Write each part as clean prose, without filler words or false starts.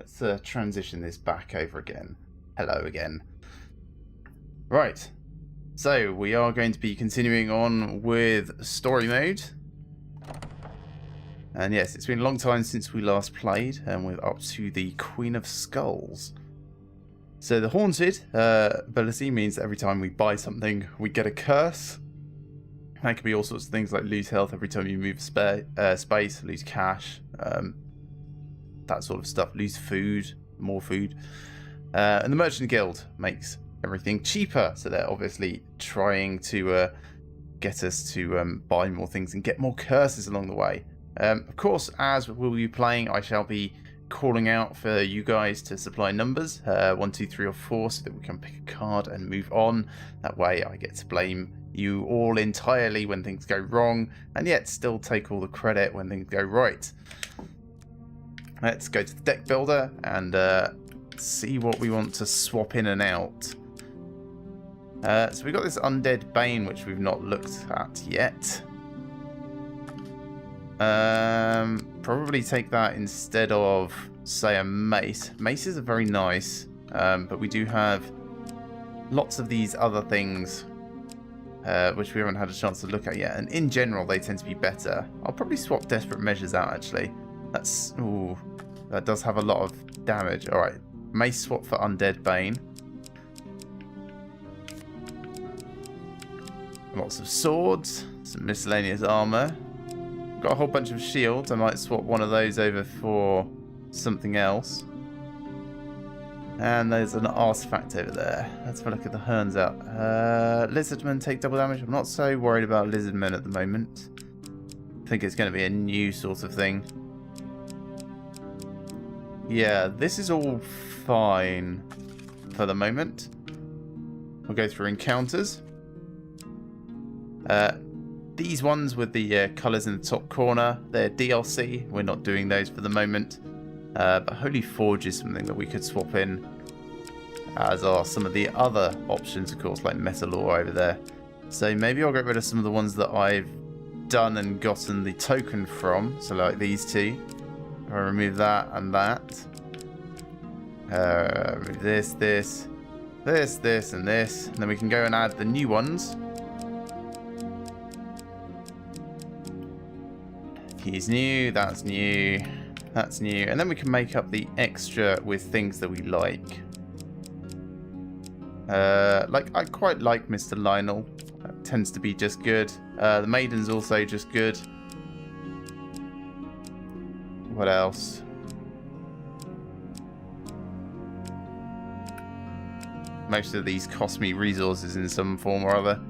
Let's transition this back over again. Hello again. Right. So we are going to be continuing on with story mode. And yes, it's been a long time since we last played, and we're up to the Queen of Skulls. So the Haunted ability means that every time we buy something, we get a curse. That could be all sorts of things like lose health every time you move space, lose cash, that sort of stuff, lose food, more food. And the Merchant Guild makes everything cheaper, so they're obviously trying to get us to buy more things and get more curses along the way. Of course, as we'll be playing, I shall be calling out for you guys to supply numbers 1, 2, 3 or 4 so that we can pick a card and move on. That way I get to blame you all entirely when things go wrong, and yet still take all the credit when things go right. Let's go to the deck builder and see what we want to swap in and out. So we've got this Undead Bane, which we've not looked at yet. Probably take that instead of, say, a mace. Maces are very nice, but we do have lots of these other things which we haven't had a chance to look at yet, and in general they tend to be better. I'll probably swap Desperate Measures out, actually. That does have a lot of damage. Alright, mace swap for Undead Bane. Lots of swords, some miscellaneous armor. Got a whole bunch of shields. I might swap one of those over for something else. And there's an artifact over there. Let's have a look at the Herns out. Lizardmen take double damage. I'm not so worried about Lizardmen at the moment. I think it's going to be a new sort of thing. Yeah, this is all fine for the moment. We'll go through encounters. These ones with the colours in the top corner, they're DLC. We're not doing those for the moment. But Holy Forge is something that we could swap in, as are some of the other options, of course, like Metal Ore over there. So maybe I'll get rid of some of the ones that I've done and gotten the token from. So like these two. I'll remove that and that. Remove this, and this. And then we can go and add the new ones. He's new, that's new, that's new. And then we can make up the extra with things that we like. I quite like Mr. Lionel. That tends to be just good. The Maiden's also just good. What else? Most of these cost me resources in some form or other.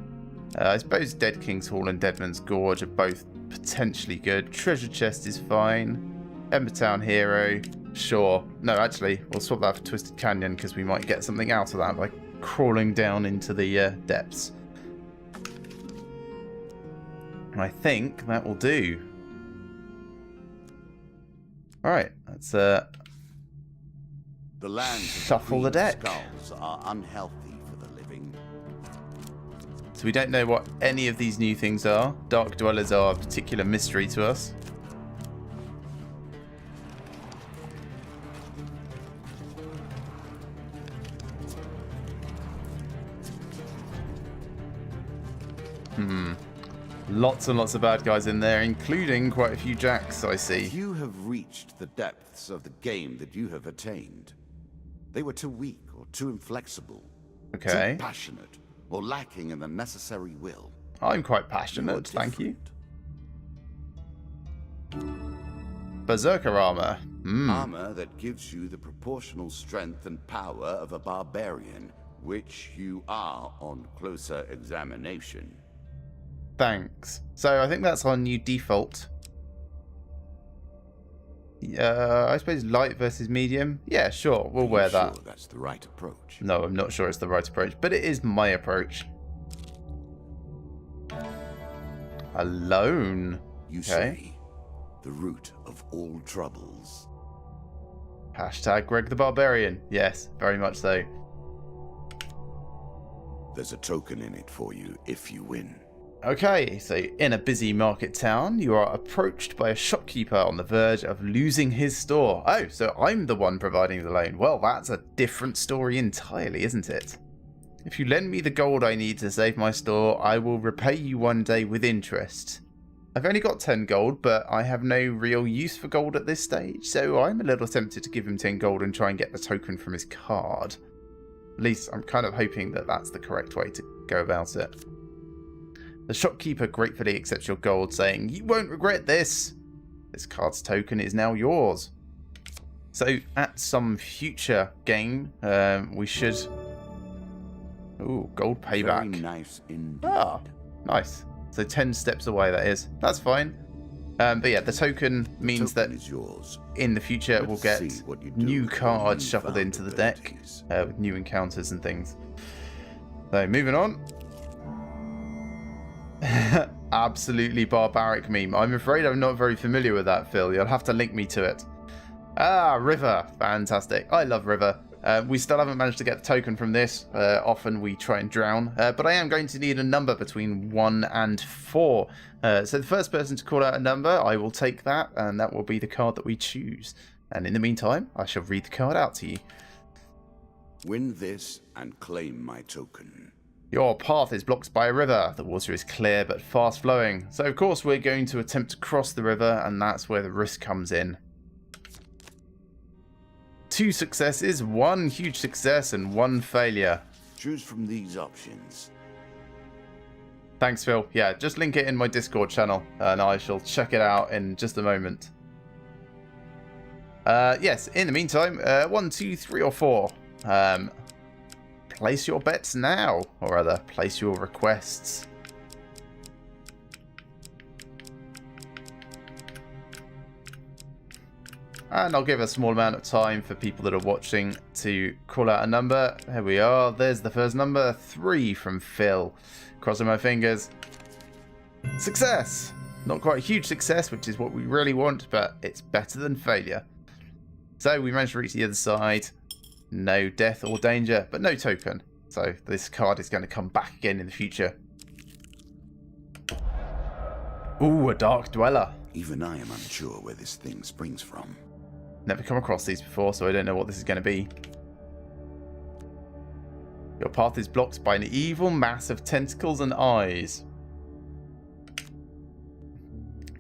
I suppose Dead King's Hall and Deadman's Gorge are both potentially good. Treasure Chest is fine. Embertown Hero, sure. No, actually, we'll swap that for Twisted Canyon because we might get something out of that by crawling down into the depths. I think that will do. Alright, let's the lands shuffle the deck. Skulls are unhealthy for the living. So we don't know what any of these new things are. Dark Dwellers are a particular mystery to us. Lots and lots of bad guys in there, including quite a few jacks, I see. You have reached the depths of the game that you have attained. They were too weak or too inflexible. Okay. Too passionate or lacking in the necessary will. I'm quite passionate, thank you. Berserker armor. Armor that gives you the proportional strength and power of a barbarian, which you are on closer examination. Thanks. So I think that's our new default. I suppose light versus medium. Yeah, sure, we'll wear that. Sure that's the right approach? No, I'm not sure it's the right approach, but it is my approach. Alone. You say the root of all troubles. Hashtag Greg the Barbarian. Yes, very much so. There's a token in it for you if you win. Okay, so in a busy market town, you are approached by a shopkeeper on the verge of losing his store. Oh, so I'm the one providing the loan. Well, that's a different story entirely, isn't it? If you lend me the gold I need to save my store, I will repay you one day with interest. I've only got 10 gold, but I have no real use for gold at this stage, so I'm a little tempted to give him 10 gold and try and get the token from his card. At least I'm kind of hoping that that's the correct way to go about it. The shopkeeper gratefully accepts your gold, saying, "You won't regret this. This card's token is now yours." So at some future game, we should... Ooh, gold payback. Very nice indeed. Ah, nice. So 10 steps away, that is. That's fine. But yeah, the token means that in the future we'll get new cards shuffled into the deck with new encounters and things. So moving on. Absolutely barbaric meme. I'm afraid I'm not very familiar with that, Phil. You'll have to link me to it. Ah, River. Fantastic. I love River. We still haven't managed to get the token from this. Often we try and drown. But I am going to need a number between 1 and 4. So the first person to call out a number, I will take that. And that will be the card that we choose. And in the meantime, I shall read the card out to you. Win this and claim my token. Your path is blocked by a river. The water is clear but fast flowing. So of course we're going to attempt to cross the river, and that's where the risk comes in. 2 successes, 1 huge success, and 1 failure. Choose from these options. Thanks, Phil. Yeah, just link it in my Discord channel, and I shall check it out in just a moment. Yes, in the meantime, 1, 2, 3, or 4. Place your bets now, or rather, place your requests. And I'll give a small amount of time for people that are watching to call out a number. Here we are. There's the first number, 3 from Phil. Crossing my fingers. Success! Not quite a huge success, which is what we really want, but it's better than failure. So we managed to reach the other side. No death or danger, but no token. So this card is going to come back again in the future. Ooh, a Dark Dweller. Even I am unsure where this thing springs from. Never come across these before, so I don't know what this is going to be. Your path is blocked by an evil mass of tentacles and eyes.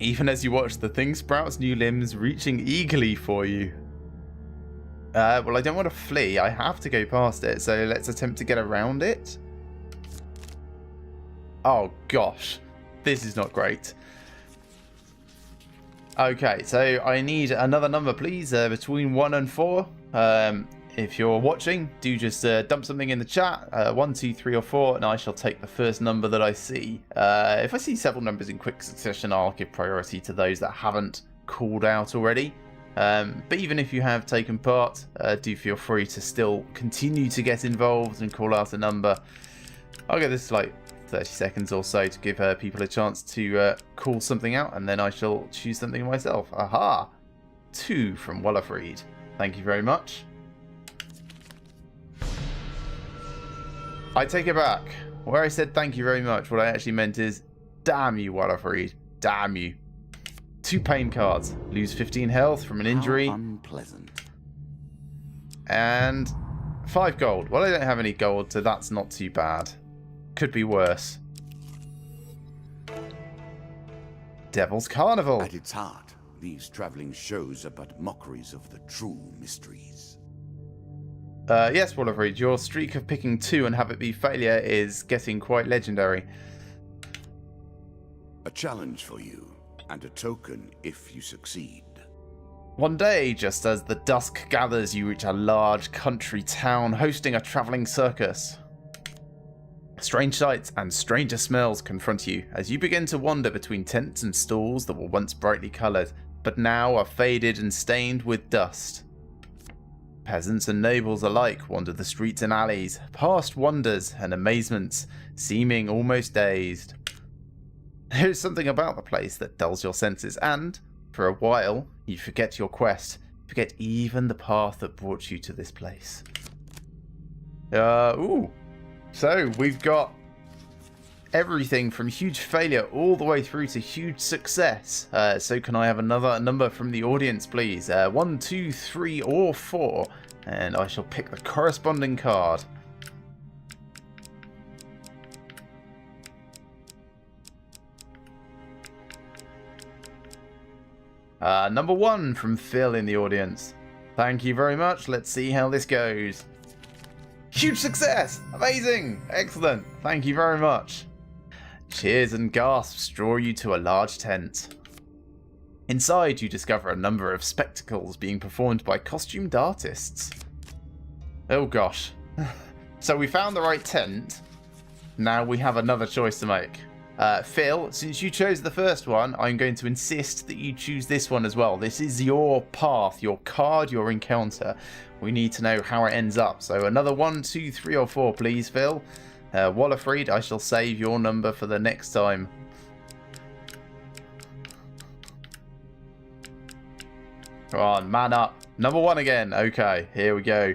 Even as you watch, the thing sprouts new limbs, reaching eagerly for you. Well, I don't want to flee. I have to go past it, so let's attempt to get around it. Oh, gosh. This is not great. Okay, so I need another number, please, between 1 and 4. If you're watching, do just dump something in the chat, 1, 2, 3, or 4, and I shall take the first number that I see. If I see several numbers in quick succession, I'll give priority to those that haven't called out already. But even if you have taken part, do feel free to still continue to get involved and call out a number. I'll give this like 30 seconds or so to give people a chance to call something out, and then I shall choose something myself. Aha! 2 from Wallafried. Thank you very much. I take it back. Where I said thank you very much, what I actually meant is, damn you, Wallafried. Damn you. 2 pain cards. Lose 15 health from an injury. How unpleasant. And 5 gold. Well, I don't have any gold, so that's not too bad. Could be worse. Devil's Carnival. At its heart, these traveling shows are but mockeries of the true mysteries. Yes, Wallafried, your streak of picking 2 and have it be failure is getting quite legendary. A challenge for you. And a token if you succeed. One day, just as the dusk gathers, you reach a large country town hosting a travelling circus. Strange sights and stranger smells confront you as you begin to wander between tents and stalls that were once brightly coloured, but now are faded and stained with dust. Peasants and nobles alike wander the streets and alleys, past wonders and amazements, seeming almost dazed. There is something about the place that dulls your senses, and, for a while, you forget your quest, forget even the path that brought you to this place. Ooh. So, we've got everything from huge failure all the way through to huge success. So can I have another number from the audience, please? 1, 2, 3, or 4. And I shall pick the corresponding card. Number 1 from Phil in the audience. Thank you very much. Let's see how this goes. Huge success! Amazing! Excellent! Thank you very much. Cheers and gasps draw you to a large tent. Inside, you discover a number of spectacles being performed by costumed artists. Oh gosh. So we found the right tent. Now we have another choice to make. Phil, since you chose the first one, I'm going to insist that you choose this one as well. This is your path, your card, your encounter. We need to know how it ends up. So another 1, 2, 3, or 4, please, Phil. Wallerfried, I shall save your number for the next time. Come on, man up. Number 1 again. Okay, here we go.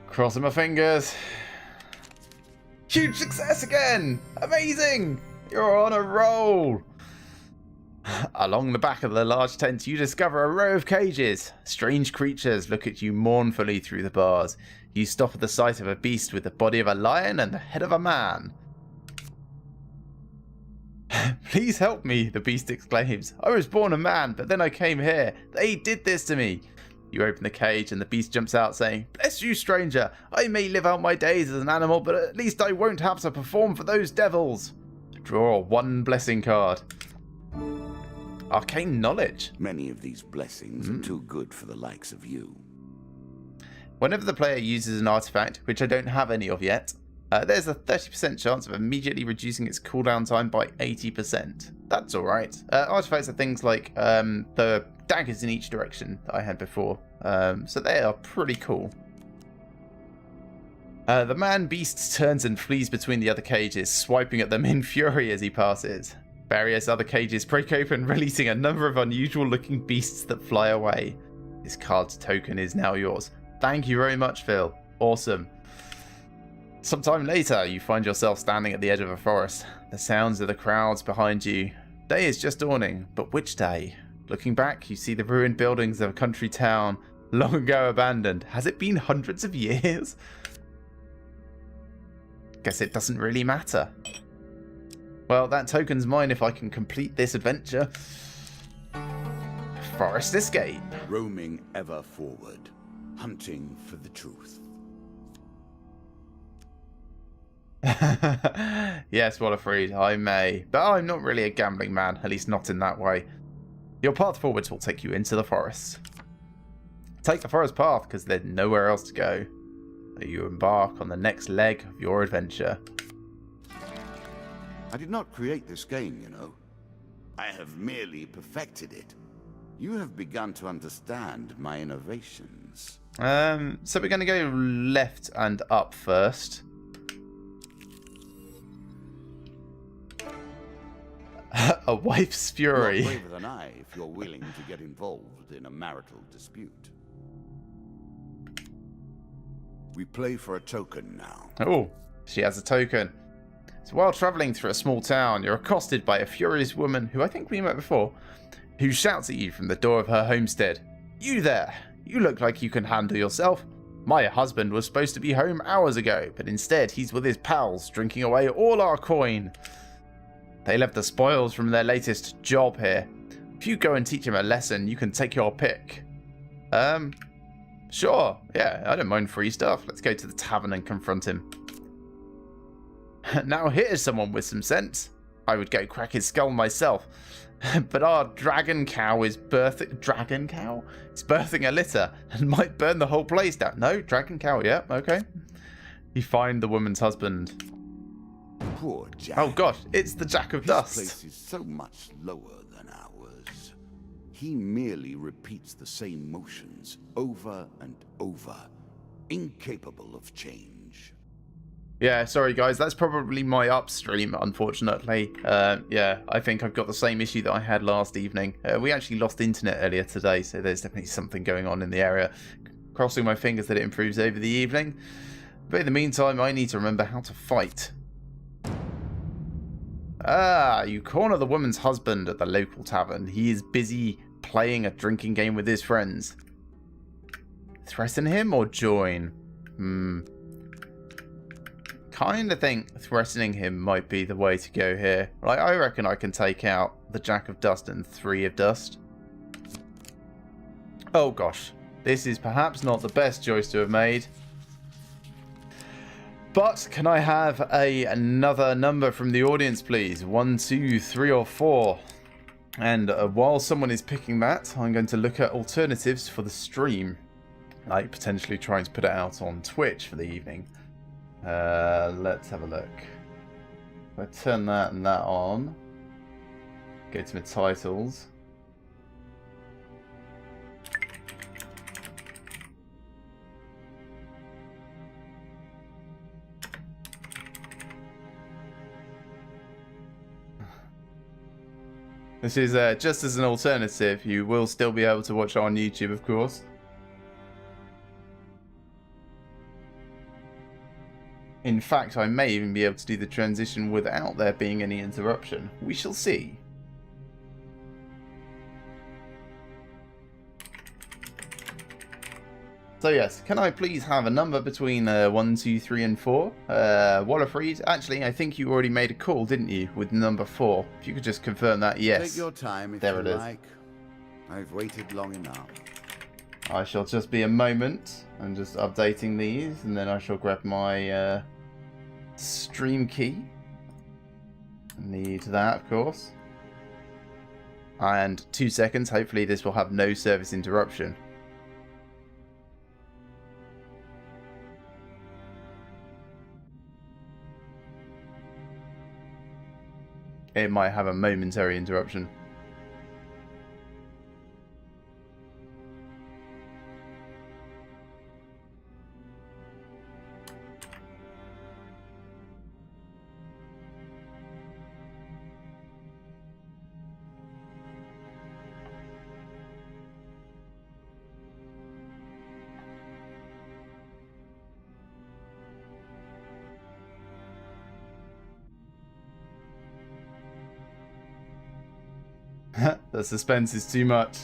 Crossing my fingers. Huge success again! Amazing! You're on a roll! Along the back of the large tent, you discover a row of cages. Strange creatures look at you mournfully through the bars. You stop at the sight of a beast with the body of a lion and the head of a man. Please help me, the beast exclaims. I was born a man, but then I came here. They did this to me. You open the cage and the beast jumps out saying, Bless you, stranger. I may live out my days as an animal, but at least I won't have to perform for those devils. Draw 1 blessing card. Arcane knowledge. Many of these blessings are too good for the likes of you. Whenever the player uses an artifact, which I don't have any of yet, there's a 30% chance of immediately reducing its cooldown time by 80%. That's alright. Artifacts are things like the daggers in each direction that I had before, so they are pretty cool. The man-beast turns and flees between the other cages, swiping at them in fury as he passes. Various other cages break open, releasing a number of unusual-looking beasts that fly away. This card's token is now yours. Thank you very much, Phil. Awesome. Sometime later, you find yourself standing at the edge of a forest. The sounds of the crowds behind you. Day is just dawning, but which day? Looking back, you see the ruined buildings of a country town, long ago abandoned. Has it been hundreds of years? Guess it doesn't really matter. Well, that token's mine if I can complete this adventure. Forest escape. Roaming ever forward, hunting for the truth. Yes, Wallerfried, I may. But I'm not really a gambling man, at least not in that way. Your path forwards will take you into the forest. Take the forest path, because there's nowhere else to go. You embark on the next leg of your adventure. I did not create this game, you know. I have merely perfected it. You have begun to understand my innovations. So we're going to go left and up first. A wife's fury. You're braver than I if you're willing to get involved in a marital dispute. We play for a token now. Oh, she has a token. So while travelling through a small town, you're accosted by a furious woman who I think we met before, who shouts at you from the door of her homestead. You there! You look like you can handle yourself. My husband was supposed to be home hours ago, but instead he's with his pals, drinking away all our coin. They left the spoils from their latest job here. If you go and teach him a lesson, you can take your pick. Sure. Yeah, I don't mind free stuff. Let's go to the tavern and confront him. Now here's someone with some sense. I would go crack his skull myself. But our dragon cow is birthing... Dragon cow? It's birthing a litter and might burn the whole place down. No, dragon cow, yeah, okay. You find the woman's husband. Poor Jack. Oh gosh, it's the Jack of Dust. This place is so much lower than ours. He merely repeats the same motions over and over, incapable of change. Yeah, sorry guys, that's probably my upstream, unfortunately. Yeah, I think I've got the same issue that I had last evening. We actually lost internet earlier today, so there's definitely something going on in the area. Crossing my fingers that it improves over the evening. But in the meantime, I need to remember how to fight. Ah, you corner the woman's husband at the local tavern. He is busy playing a drinking game with his friends. Threaten him or join? Kind of think threatening him might be the way to go here. Like, I reckon I can take out the Jack of Dust and 3 of Dust. Oh gosh, this is perhaps not the best choice to have made. But can I have another number from the audience, please? 1, 2, 3, or 4? And while someone is picking that, I'm going to look at alternatives for the stream. Like potentially trying to put it out on Twitch for the evening. Let's have a look. If I turn that and that on, go to my titles. This is just as an alternative. You will still be able to watch it on YouTube, of course. In fact, I may even be able to do the transition without there being any interruption. We shall see. So yes, can I please have a number between 1, 2, 3, and 4? Wallerfried, actually, I think you already made a call, didn't you, with number 4? If you could just confirm that, yes. Take your time if there you it is. like. I've waited long enough. I shall just be a moment. I'm just updating these, and then I shall grab my stream key. Need that, of course. And 2 seconds. Hopefully this will have no service interruption. It might have a momentary interruption. The suspense is too much.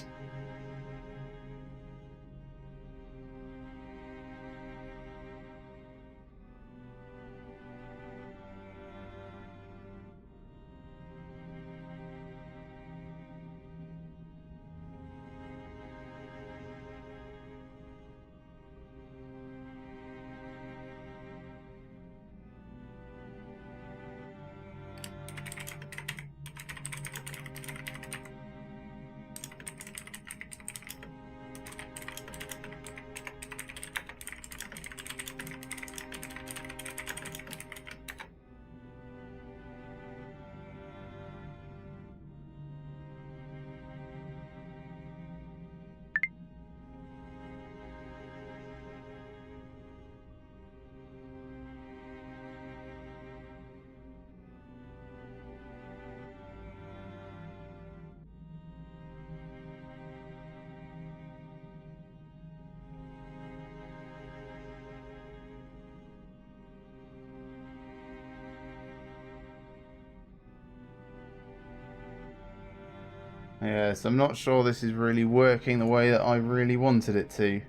Yes, I'm not sure this is really working the way that I really wanted it to.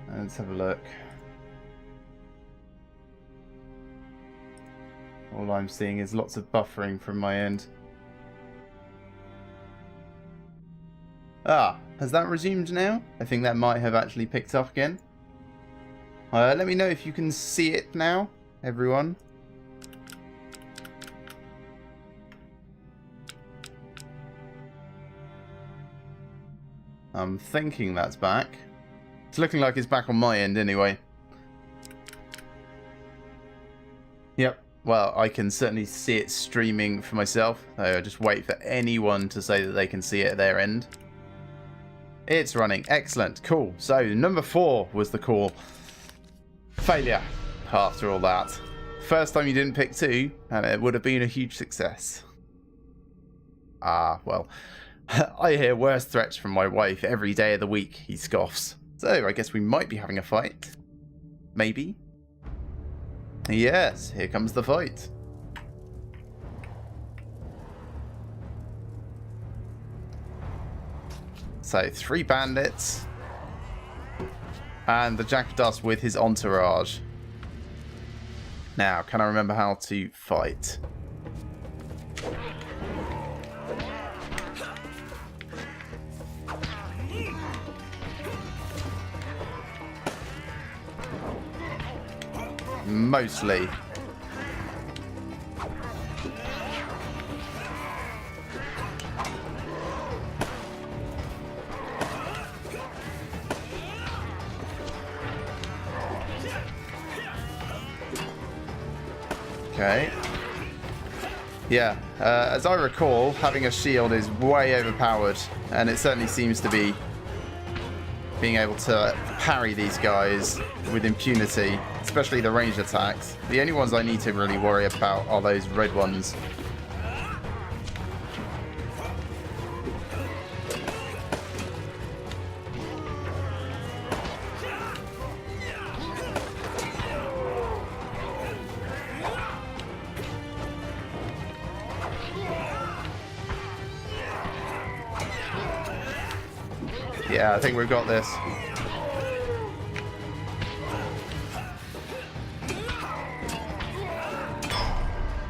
Let's have a look. All I'm seeing is lots of buffering from my end. Ah, has that resumed now? I think that might have actually picked up again. Let me know if you can see it now, everyone. I'm thinking that's back. It's looking like it's back on my end anyway. Yep. Well, I can certainly see it streaming for myself. I just wait for anyone to say that they can see it at their end. It's running. Excellent. Cool. So, number 4 was the call. Failure. After all that. First time you didn't pick 2, and it would have been a huge success. Ah, well. I hear worse threats from my wife every day of the week, he scoffs. So, I guess we might be having a fight. Maybe. Yes, here comes the fight. So 3 bandits. And the Jack of Dust with his entourage. Now, can I remember how to fight? Mostly. Okay. Yeah, as I recall, having a shield is way overpowered, and it certainly seems to be being able to parry these guys with impunity, especially the ranged attacks. The only ones I need to really worry about are those red ones. Yeah, I think we've got this.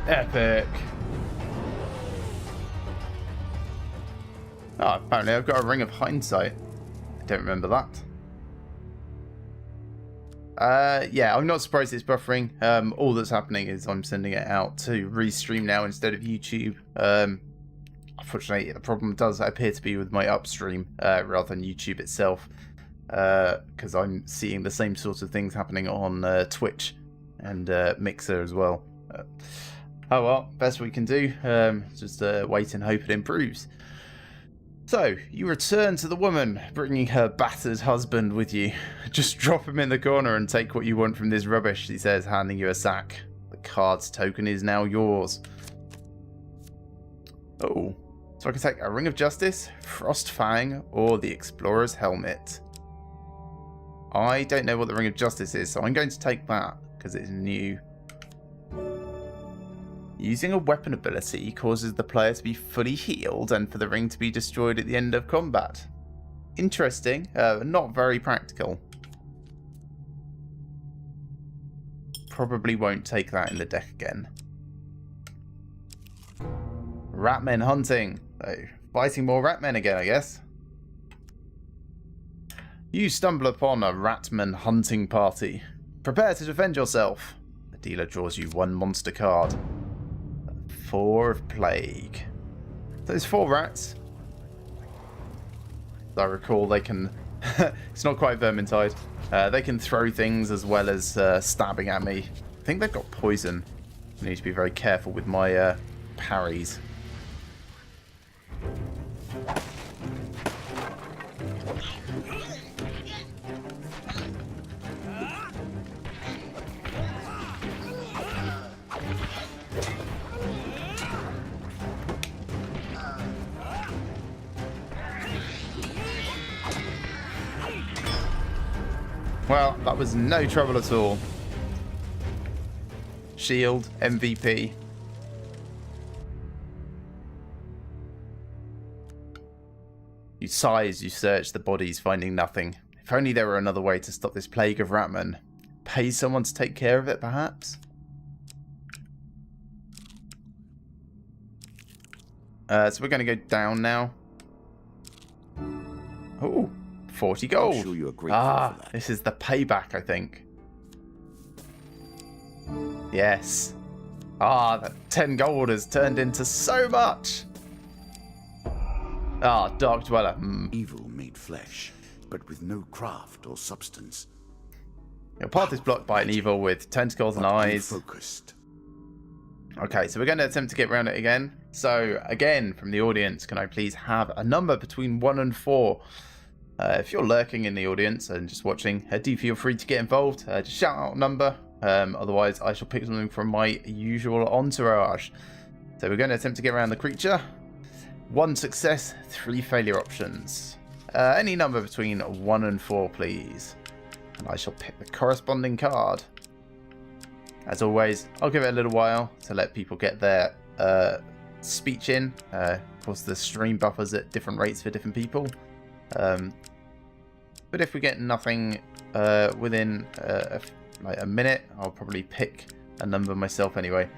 Epic. Oh, apparently I've got a Ring of Hindsight. I don't remember that. Yeah, I'm not surprised it's buffering. All that's happening is I'm sending it out to Restream now instead of YouTube. Unfortunately, the problem does appear to be with my upstream rather than YouTube itself, because I'm seeing the same sorts of things happening on Twitch and Mixer as well. Oh well, best we can do. Just wait and hope it improves. So, you return to the woman, bringing her battered husband with you. Just drop him in the corner and take what you want from this rubbish, she says, handing you a sack. The card's token is now yours. Oh. So I can take a Ring of Justice, Frost Fang, or the Explorer's Helmet. I don't know what the Ring of Justice is, so I'm going to take that, because it's new. Using a weapon ability causes the player to be fully healed and for the ring to be destroyed at the end of combat. Interesting, not very practical. Probably won't take that in the deck again. Ratmen hunting. So, fighting more ratmen again, I guess. You stumble upon a ratman hunting party. Prepare to defend yourself. The dealer draws you 1 monster card. 4 of Plague. So there's 4 rats. As I recall, they can... it's not quite Vermintide. They can throw things as well as stabbing at me. I think they've got poison. I need to be very careful with my parries. Well, that was no trouble at all. Shield, MVP. You sigh as you search the bodies, finding nothing. If only there were another way to stop this plague of ratmen. Pay someone to take care of it, perhaps? So we're going to go down now. Oh, 40 gold. I'm sure you're grateful for that. This is the payback, I think. Yes. That 10 gold has turned into so much. Dark Dweller. Evil made flesh, but with no craft or substance. Your path is blocked by an evil with tentacles and eyes. Focused. Okay, so we're going to attempt to get around it again. So, again, from the audience, can I please have a number between 1 and 4? If you're lurking in the audience and just watching, do feel free to get involved. Just shout out a number. Otherwise, I shall pick something from my usual entourage. So we're going to attempt to get around the creature. 1 success, 3 failure options. Any number between 1 and 4, please. And I shall pick the corresponding card. As always, I'll give it a little while to let people get their speech in. Of course, the stream buffers at different rates for different people. But if we get nothing within like a minute, I'll probably pick a number myself anyway.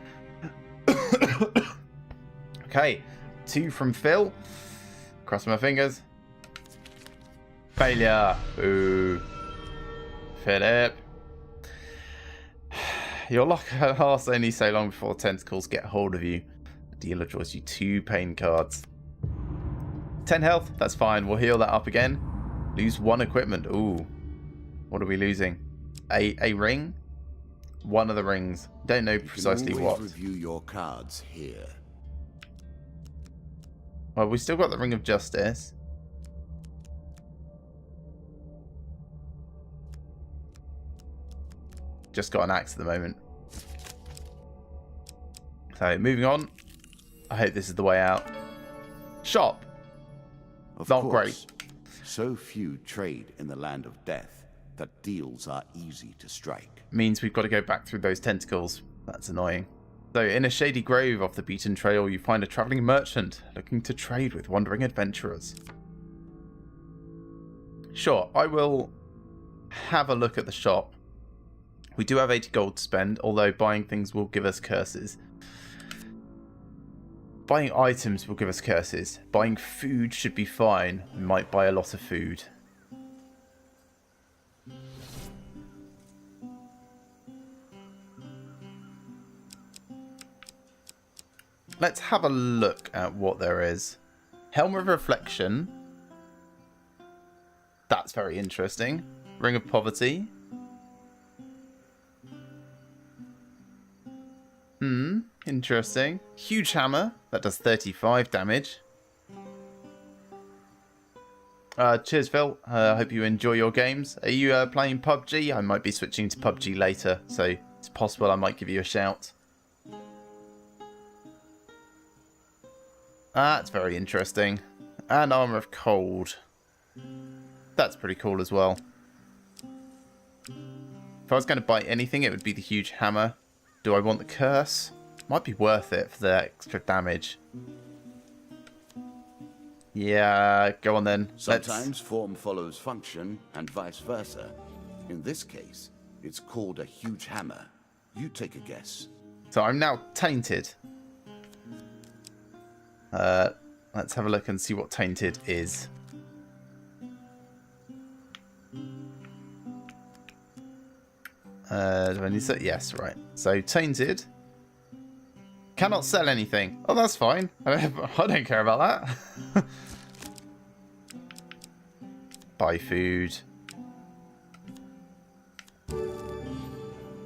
Okay, 2 from Phil. Cross my fingers. Failure. Ooh. Philip. Your luck lasts only so long before tentacles get hold of you. The dealer draws you 2 pain cards. 10 health, that's fine. We'll heal that up again. Lose 1 equipment. Ooh. What are we losing? A ring? One of the rings. Don't know precisely you can what. always review your cards here. Well, we still got the Ring of Justice. Just got an axe at the moment. So, moving on. I hope this is the way out. Shop. Of Not course, great. So few trade in the land of death that deals are easy to strike. Means we've got to go back through those tentacles. That's annoying. So, in a shady grove off the beaten trail, you find a travelling merchant looking to trade with wandering adventurers. Sure, I will have a look at the shop. We do have 80 gold to spend, although buying things will give us curses. Buying items will give us curses. Buying food should be fine. We might buy a lot of food. Let's have a look at what there is. Helm of Reflection. That's very interesting. Ring of Poverty. Interesting. Huge hammer. That does 35 damage. Cheers, Phil. I hope you enjoy your games. Are you playing PUBG? I might be switching to PUBG later, so it's possible I might give you a shout. That's very interesting. And Armour of Cold. That's pretty cool as well. If I was going to buy anything, it would be the huge hammer. Do I want the curse? Might be worth it for the extra damage. Yeah, go on then. Sometimes form follows function and vice versa. In this case, it's called a huge hammer. You take a guess. So I'm now tainted. Let's have a look and see what tainted is. Do I need to? Yes, right. So tainted. Cannot sell anything. Oh, that's fine. I don't care about that. Buy food.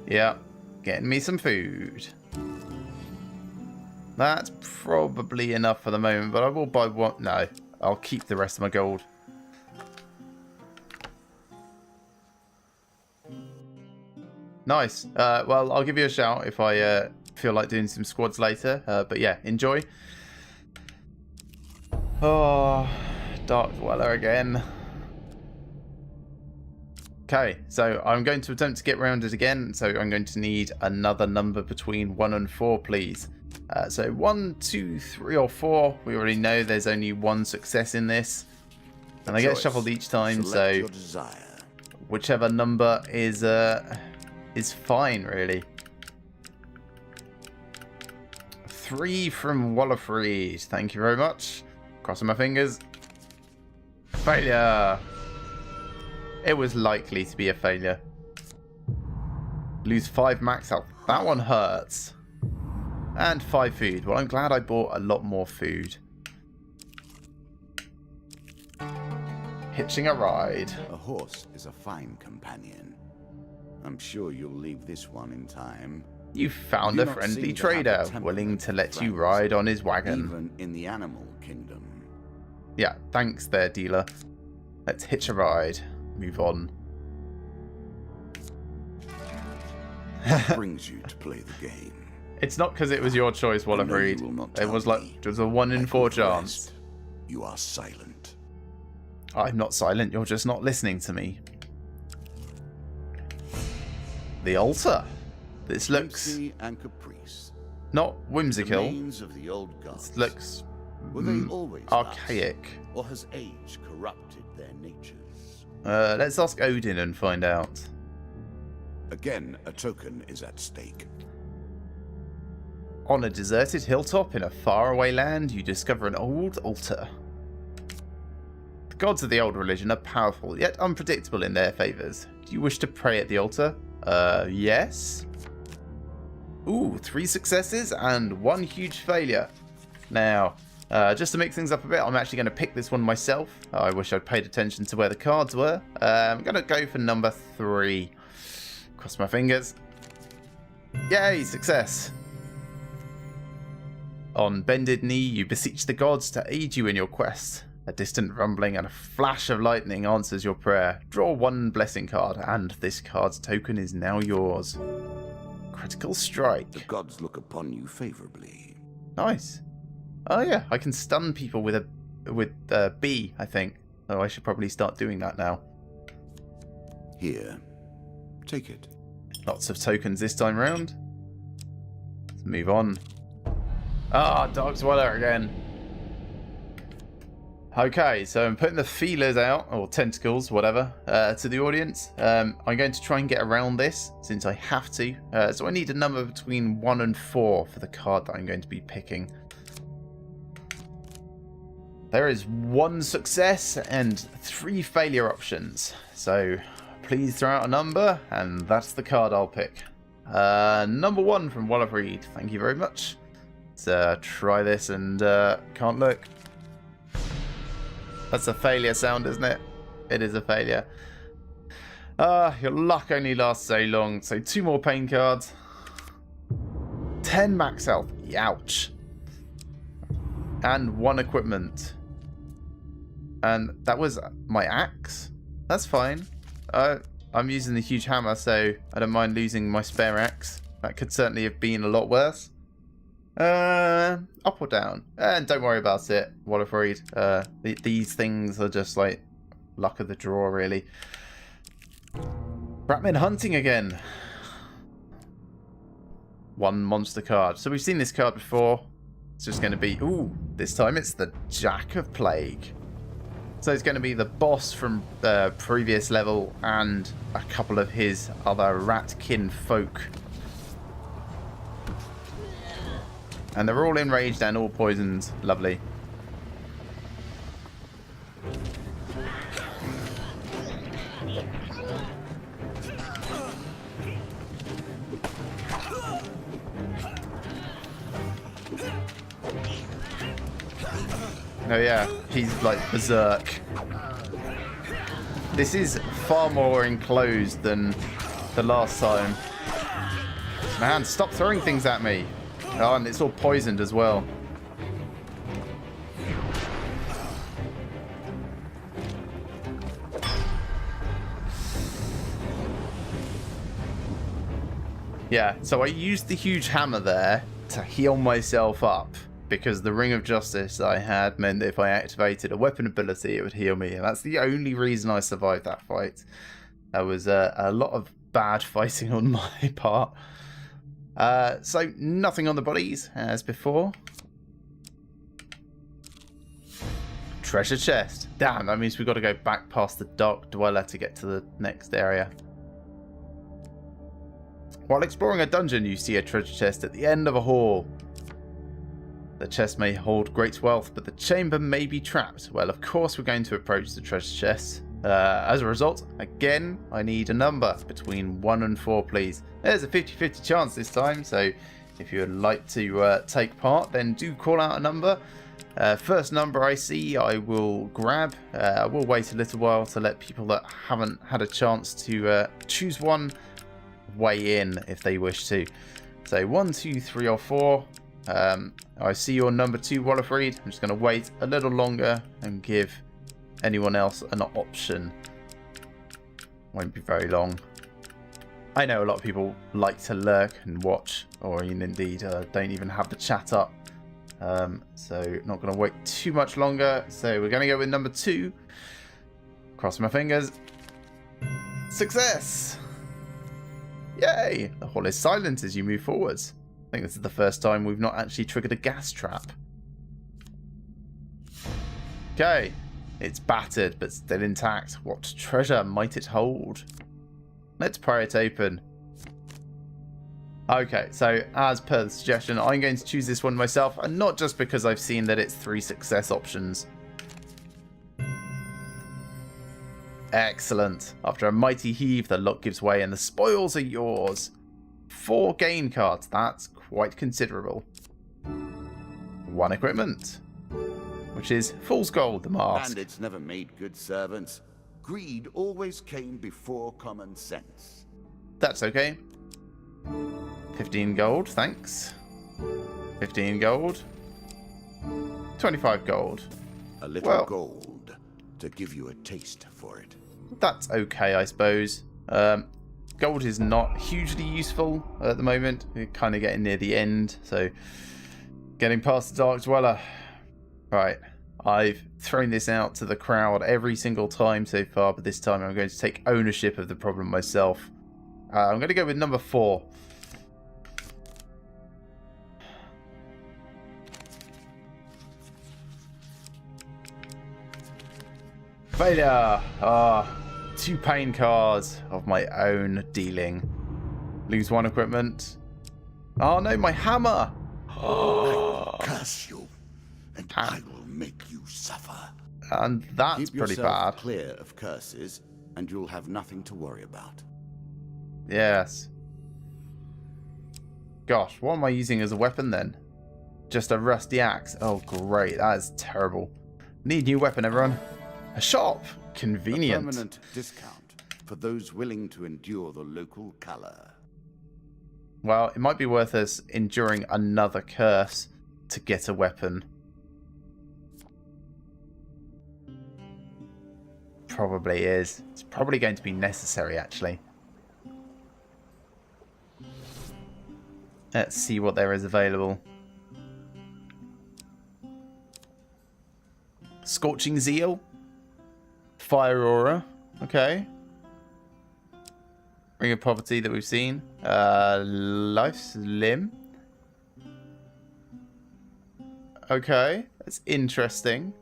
Yeah, getting me some food. That's probably enough for the moment, but I will buy one. No, I'll keep the rest of my gold. Nice. Well, I'll give you a shout if I feel like doing some squads later. But yeah, enjoy. Oh, Dark Dweller again. Okay, so I'm going to attempt to get rounded again. So I'm going to need another number between 1 and 4, please. So 1, 2, 3, or 4. We already know there's only one success in this. And I get shuffled each time, so whichever number is fine, really. 3 from Wallafried. Thank you very much. Crossing my fingers. Failure. It was likely to be a failure. Lose 5 max health. That one hurts. And 5 food. Well, I'm glad I bought a lot more food. Hitching a ride. A horse is a fine companion. I'm sure you'll leave this one in time. You found a friendly trader willing to let you ride on his wagon. Even in the animal kingdom. Yeah, thanks there, dealer. Let's hitch a ride. Move on. What brings you to play the game? It's not because it was your choice, Wallafried. It was like it was a 1 in 4 chance. You are silent. I'm not silent. You're just not listening to me. The altar. This looks and caprice. not whimsical. Of the old gods. This looks Were they always archaic. thus, or has age corrupted them? their natures. Let's ask Odin and find out. Again, a token is at stake. On a deserted hilltop in a faraway land, you discover an old altar. The gods of the old religion are powerful, yet unpredictable in their favours. Do you wish to pray at the altar? Yes. Ooh, 3 successes and 1 huge failure. Now, just to mix things up a bit, I'm actually going to pick this one myself. I wish I'd paid attention to where the cards were. I'm going to go for number 3. Cross my fingers. Yay, success. On bended knee, you beseech the gods to aid you in your quest. A distant rumbling and a flash of lightning answers your prayer. Draw 1 blessing card, and this card's token is now yours. Critical strike. The gods look upon you favorably. Nice. Oh yeah, I can stun people with a B, I think. So I should probably start doing that now. Here, take it. Lots of tokens this time round. Let's move on. Ah, Dark Dweller again. Okay, so I'm putting the feelers out, or tentacles, whatever, to the audience. I'm going to try and get around this, since I have to. So I need a number between 1 and 4 for the card that I'm going to be picking. There is 1 success and 3 failure options. So please throw out a number, and that's the card I'll pick. Number 1 from Wallerfried. Thank you very much. Let's try this and can't look. That's a failure sound, isn't it? It is a failure. Your luck only lasts so long. So 2 more pain cards. 10 max health. Ouch. And 1 equipment. And that was my axe. That's fine. I'm using the huge hammer, so I don't mind losing my spare axe. That could certainly have been a lot worse. Up or down? And don't worry about it, Wallerfried. These things are just like luck of the draw, really. Bratman hunting again. 1 monster card. So we've seen this card before. It's just going to be... Ooh, this time it's the Jack of Plague. So it's going to be the boss from the previous level and a couple of his other ratkin folk. And they're all enraged and all poisoned. Lovely. Oh yeah, he's like berserk. This is far more enclosed than the last time. Man, stop throwing things at me. Oh, and it's all poisoned as well. Yeah, so I used the huge hammer there to heal myself up, because the Ring of Justice I had meant that if I activated a weapon ability, it would heal me. And that's the only reason I survived that fight. There was a lot of bad fighting on my part. So nothing on the bodies as before. Treasure chest. Damn, that means we've got to go back past the Dark Dweller to get to the next area. While exploring a dungeon, you see a treasure chest at the end of a hall. The chest may hold great wealth, but the chamber may be trapped. Well, of course we're going to approach the treasure chest. As a result, again, I need a number between 1 and 4, please. There's a 50-50 chance this time, so if you would like to take part, then do call out a number. First number I see, I will grab. I will wait a little while to let people that haven't had a chance to choose one weigh in if they wish to. So 1, 2, 3, or 4. I see your number 2, Wallerfried. I'm just going to wait a little longer and give anyone else an option. Won't be very long. I know a lot of people like to lurk and watch, or indeed don't even have the chat up. So not going to wait too much longer. So we're going to go with number 2. Cross my fingers. Success! Yay! The hall is silent as you move forwards. I think this is the first time we've not actually triggered a gas trap. Okay. It's battered, but still intact. What treasure might it hold? Let's pry it open. Okay, so as per the suggestion, I'm going to choose this one myself, and not just because I've seen that it's 3 success options. Excellent. After a mighty heave, the lock gives way and the spoils are yours. 4 game cards. That's quite considerable. 1 equipment, which is Fool's Gold, the mask. Bandits never made good servants. Greed always came before common sense. That's okay. 15 gold, thanks. 15 gold. 25 gold. A little gold to give you a taste for it. That's okay, I suppose. Gold is not hugely useful at the moment. We're kind of getting near the end, so getting past the Dark Dweller. Right, I've thrown this out to the crowd every single time so far, but this time I'm going to take ownership of the problem myself. I'm going to go with number 4. Failure! 2 pain cards of my own dealing. Lose 1 equipment. Oh no, my hammer! I will curse you, and I will make you suffer. And that's pretty bad. Keep yourself clear of curses, and you'll have nothing to worry about. Yes. Gosh, what am I using as a weapon then? Just a rusty axe. Oh great, that is terrible. Need a new weapon, everyone. A shop. Convenient. A permanent discount for those willing to endure the local color. Well, it might be worth us enduring another curse to get a weapon. Probably is. It's probably going to be necessary, actually. Let's see what there is available. Scorching Zeal. Fire Aura. Okay. Ring of Poverty that we've seen. Life's Limb. Okay. That's interesting.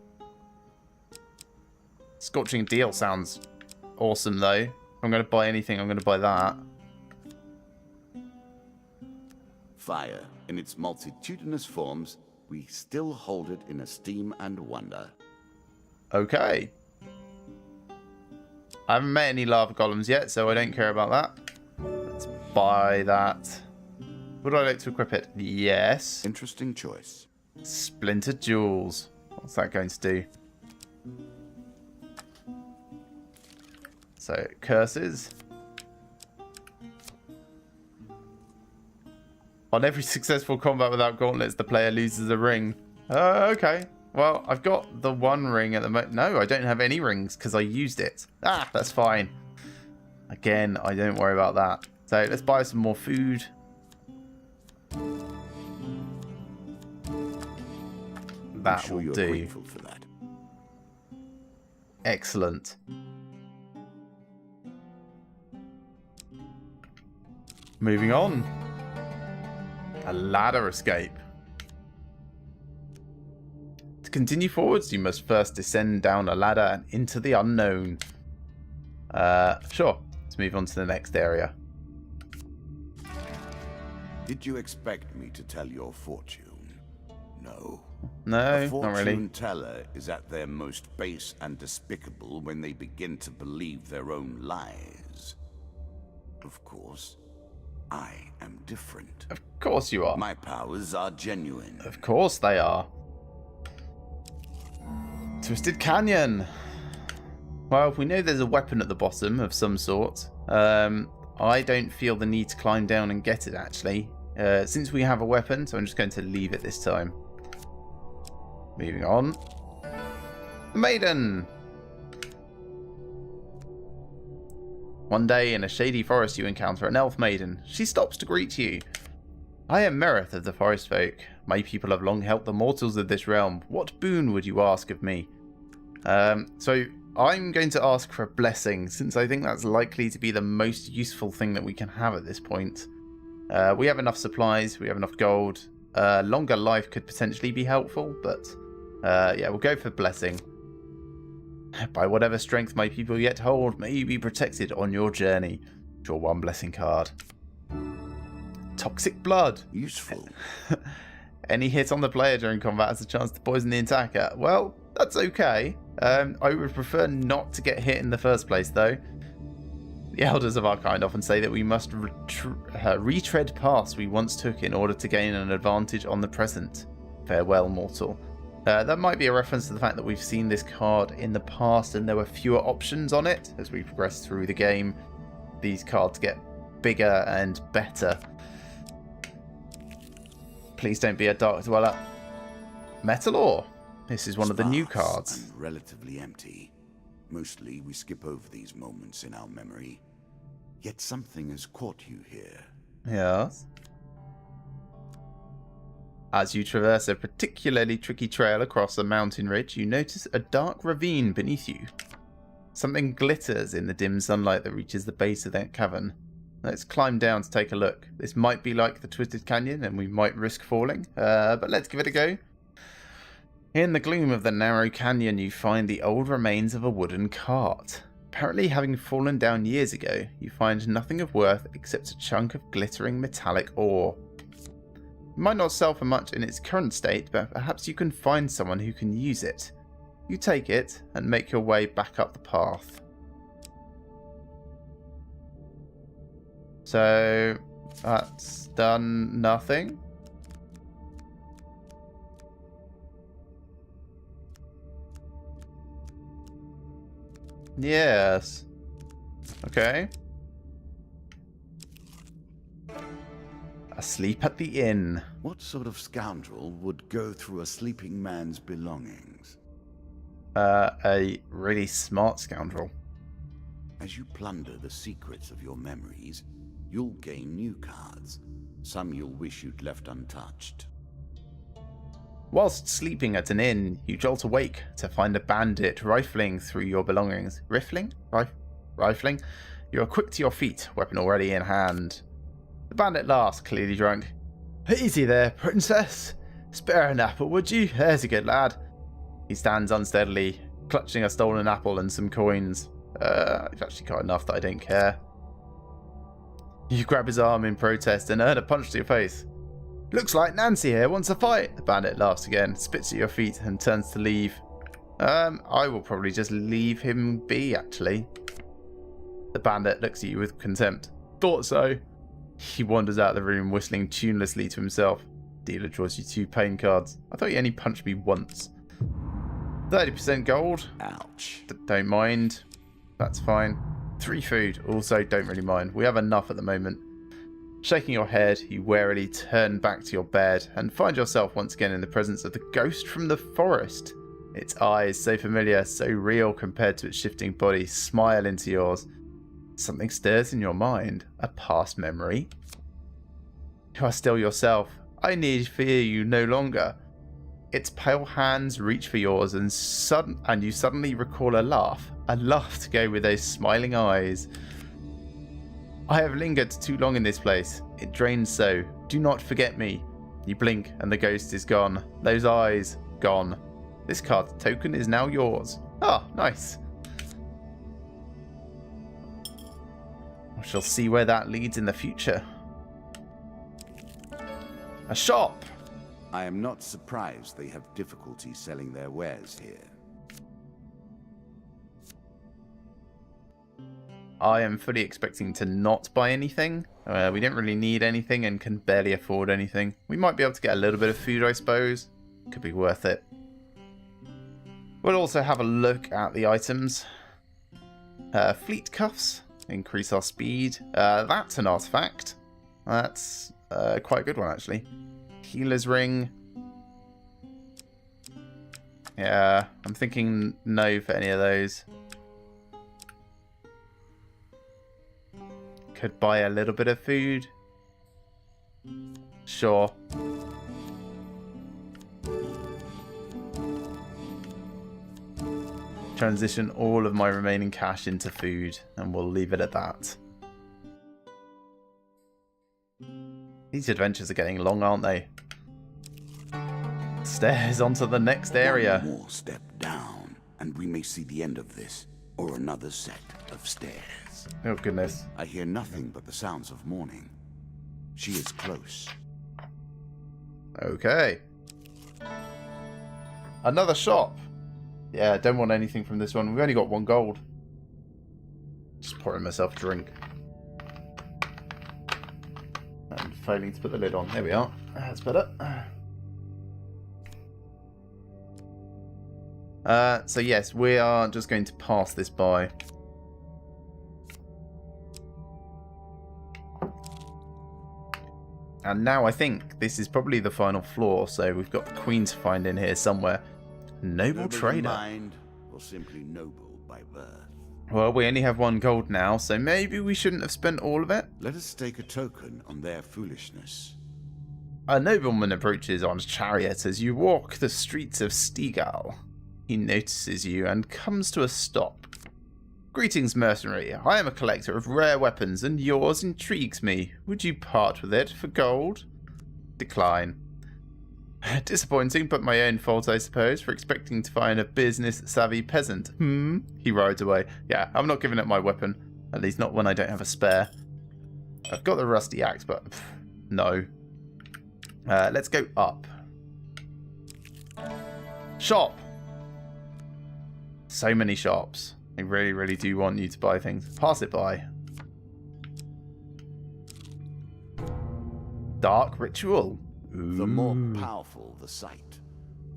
Scorching Deal sounds awesome, though. If I'm going to buy anything, I'm going to buy that. Fire, in its multitudinous forms, we still hold it in esteem and wonder. Okay. I haven't met any lava golems yet, so I don't care about that. Let's buy that. Would I like to equip it? Yes. Interesting choice. Splintered Jewels. What's that going to do? So, curses. On every successful combat without gauntlets, the player loses a ring. Okay. Well, I've got the 1 ring at the moment. No, I don't have any rings because I used it. Ah, that's fine. Again, I don't worry about that. So let's buy some more food. That will do. Grateful for that. Excellent. Moving on. A ladder escape. To continue forwards, you must first descend down a ladder and into the unknown. Sure. Let's move on to the next area. Did you expect me to tell your fortune? No. No, a not really. fortune teller is at their most base and despicable when they begin to believe their own lies. Of course, I am different. Of course you are. My powers are genuine. Of course they are. Twisted Canyon. Well, we know there's a weapon at the bottom of some sort. I don't feel the need to climb down and get it, actually. Since we have a weapon, so I'm just going to leave it this time. Moving on. The Maiden. One day in a shady forest you encounter an elf maiden. She stops to greet you. I am Merith of the Forest Folk. My people have long helped the mortals of this realm. What boon would you ask of me? So I'm going to ask for a blessing, since I think that's likely to be the most useful thing that we can have at this point. We have enough supplies, we have enough gold. Longer life could potentially be helpful, but yeah, we'll go for blessing. By whatever strength my people yet hold, may you be protected on your journey. Draw one blessing card. Toxic blood. Useful. Any hit on the player during combat has a chance to poison the attacker. Well, that's okay. I would prefer not to get hit in the first place, though. The elders of our kind often say that we must retread paths we once took in order to gain an advantage on the present. Farewell, mortal. That might be a reference to the fact that we've seen this card in the past and there were fewer options on it. As we progress through the game, these cards get bigger and better. Please don't be a Dark Dweller. Metal ore. This is one of the new cards. And relatively empty. Mostly we skip over these moments in our memory. Yet something has caught you here. Yes. As you traverse a particularly tricky trail across a mountain ridge, you notice a dark ravine beneath you. Something glitters in the dim sunlight that reaches the base of that cavern. Let's climb down to take a look. This might be like the Twisted Canyon and we might risk falling, but let's give it a go. In the gloom of the narrow canyon, you find the old remains of a wooden cart. Apparently having fallen down years ago, you find nothing of worth except a chunk of glittering metallic ore. It might not sell for much in its current state, but perhaps you can find someone who can use it. You take it and make your way back up the path. So, that's done nothing. Yes. Okay. Asleep at the inn. What sort of scoundrel would go through a sleeping man's belongings? A really smart scoundrel. As you plunder the secrets of your memories, you'll gain new cards. Some you'll wish you'd left untouched. Whilst sleeping at an inn, you jolt awake to find a bandit rifling through your belongings. Rifling? You are quick to your feet, weapon already in hand. The bandit laughs, clearly drunk. Easy there, princess. Spare an apple, would you? There's a good lad. He stands unsteadily, clutching a stolen apple and some coins. I've actually got enough that I don't care. You grab his arm in protest and earn a punch to your face. Looks like Nancy here wants a fight. The bandit laughs again, spits at your feet and turns to leave. I will probably just leave him be, actually. The bandit looks at you with contempt. Thought so. He wanders out of the room, whistling tunelessly to himself. Dealer draws you 2 pain cards. I thought you only punched me once. 30% gold. Ouch. Don't mind. That's fine. 3 food. Also, don't really mind. We have enough at the moment. Shaking your head, you warily turn back to your bed and find yourself once again in the presence of the ghost from the forest. Its eyes, so familiar, so real compared to its shifting body, smile into yours. Something stirs in your mind. A past memory. You are still yourself. I need fear you no longer. Its pale hands reach for yours and you suddenly recall a laugh. A laugh to go with those smiling eyes. I have lingered too long in this place. It drains so. Do not forget me. You blink and the ghost is gone. Those eyes, gone. This card token is now yours. Ah, nice. We shall see where that leads in the future. A shop. I am not surprised they have difficulty selling their wares here. I am fully expecting to not buy anything. We don't really need anything and can barely afford anything. We might be able to get a little bit of food, I suppose. Could be worth it. We'll also have a look at the items. Fleet cuffs. Increase our speed. That's an artifact. That's quite a good one, actually. Healer's ring. Yeah, I'm thinking no for any of those. Could buy a little bit of food. Sure. Transition all of my remaining cash into food, and we'll leave it at that. These adventures are getting long, aren't they? Stairs onto the next area. One more step down, and we may see the end of this, or another set of stairs. Oh, goodness. I hear nothing but the sounds of mourning. She is close. Okay. Another shop. Yeah, I don't want anything from this one. We've only got 1 gold. Just pouring myself a drink. And failing to put the lid on. There we are. That's better. So yes, we are just going to pass this by. And now I think this is probably the final floor, so we've got the Queen to find in here somewhere. Noble trader. Mind, or simply noble by birth. Well, we only have 1 gold now, so maybe we shouldn't have spent all of it. Let us stake a token on their foolishness. A nobleman approaches on a chariot as you walk the streets of Stegal. He notices you and comes to a stop. Greetings, mercenary. I am a collector of rare weapons, and yours intrigues me. Would you part with it for gold? Decline. Disappointing, but my own fault, I suppose, for expecting to find a business-savvy peasant. He rides away. Yeah, I'm not giving up my weapon. At least not when I don't have a spare. I've got the rusty axe, but no. Let's go up. Shop! So many shops. They really, really do want you to buy things. Pass it by. Dark ritual. Ooh. The more powerful the sight,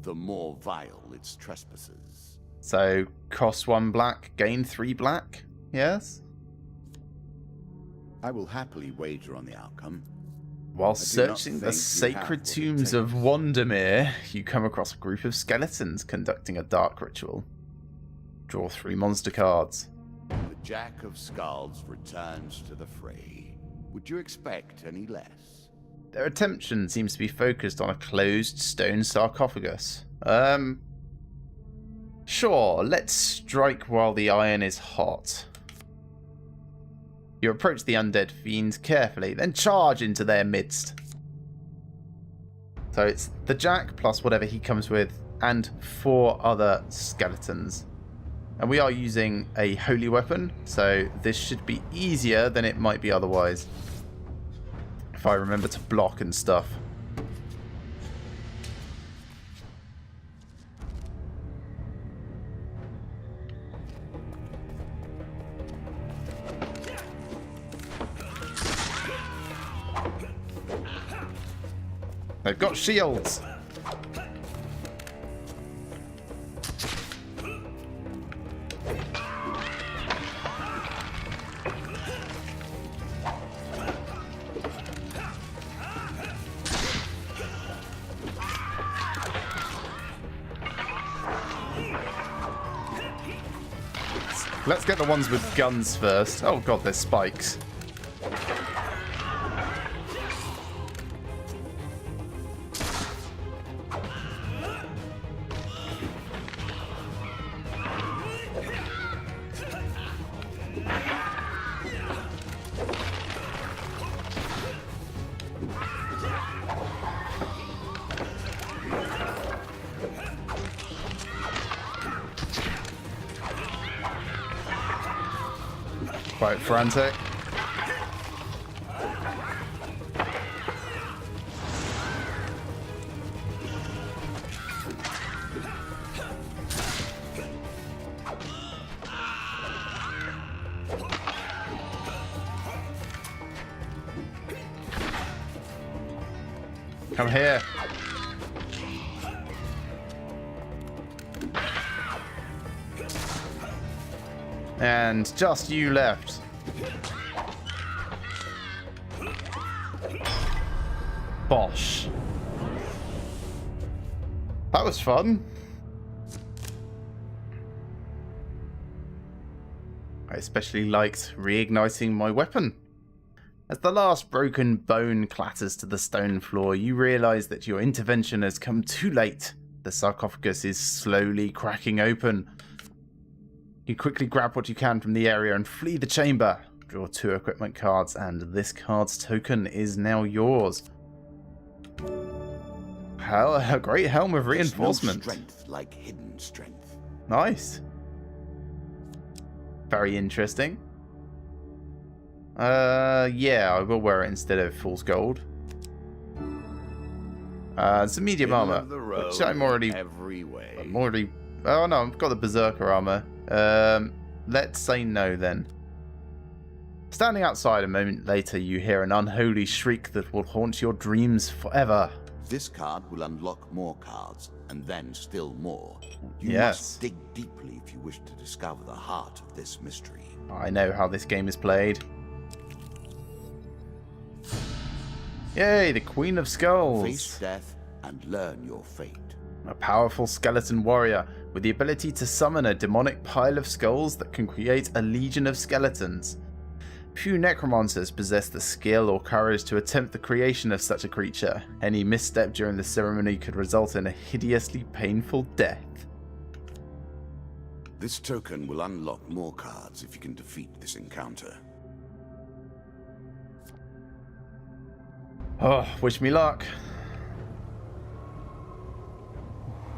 the more vile its trespasses. So, cost 1 black, gain 3 black? Yes? I will happily wager on the outcome. While searching the sacred tombs of Wandermere, you come across a group of skeletons conducting a dark ritual. Draw 3 monster cards. The Jack of Skulls returns to the fray. Would you expect any less? Their attention seems to be focused on a closed stone sarcophagus. Sure, let's strike while the iron is hot. You approach the undead fiends carefully, then charge into their midst. So it's the Jack plus whatever he comes with, and 4 other skeletons. And we are using a holy weapon, so this should be easier than it might be otherwise. If I remember to block and stuff. They've got shields. Let's get the ones with guns first. Oh god, there's spikes. Quite frantic. Come here. And just you left. Bosh. That was fun. I especially liked reigniting my weapon. As the last broken bone clatters to the stone floor, you realise that your intervention has come too late. The sarcophagus is slowly cracking open. You quickly grab what you can from the area and flee the chamber. Draw 2 equipment cards, and this card's token is now yours. A great helm of reinforcement. No strength like hidden strength. Nice. Very interesting. Yeah, I will wear it instead of Fool's Gold. It's a medium armor, which I'm already... Oh no, I've got the Berserker armor. Let's say no then. Standing outside a moment later, you hear an unholy shriek that will haunt your dreams forever. This card will unlock more cards, and then still more. You Yes. must dig deeply if you wish to discover the heart of this mystery. I know how this game is played. Yay, the Queen of Skulls. Face death and learn your fate. A powerful skeleton warrior with the ability to summon a demonic pile of skulls that can create a legion of skeletons. Few necromancers possess the skill or courage to attempt the creation of such a creature. Any misstep during the ceremony could result in a hideously painful death. This token will unlock more cards if you can defeat this encounter. Oh, wish me luck.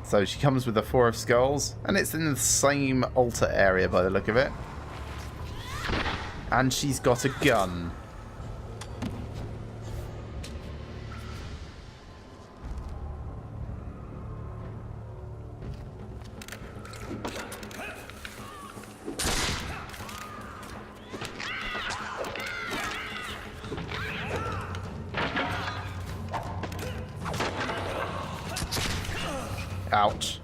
So she comes with a 4 of skulls, and it's in the same altar area by the look of it. And she's got a gun. Ouch.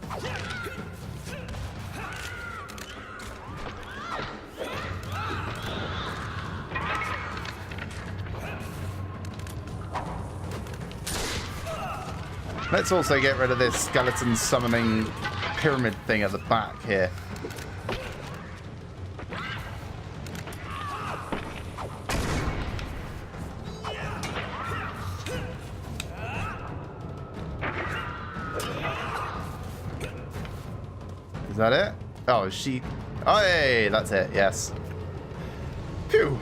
Let's also get rid of this skeleton summoning pyramid thing at the back here. Is that it? Oh, is she... Oh, hey, that's it, yes. Phew.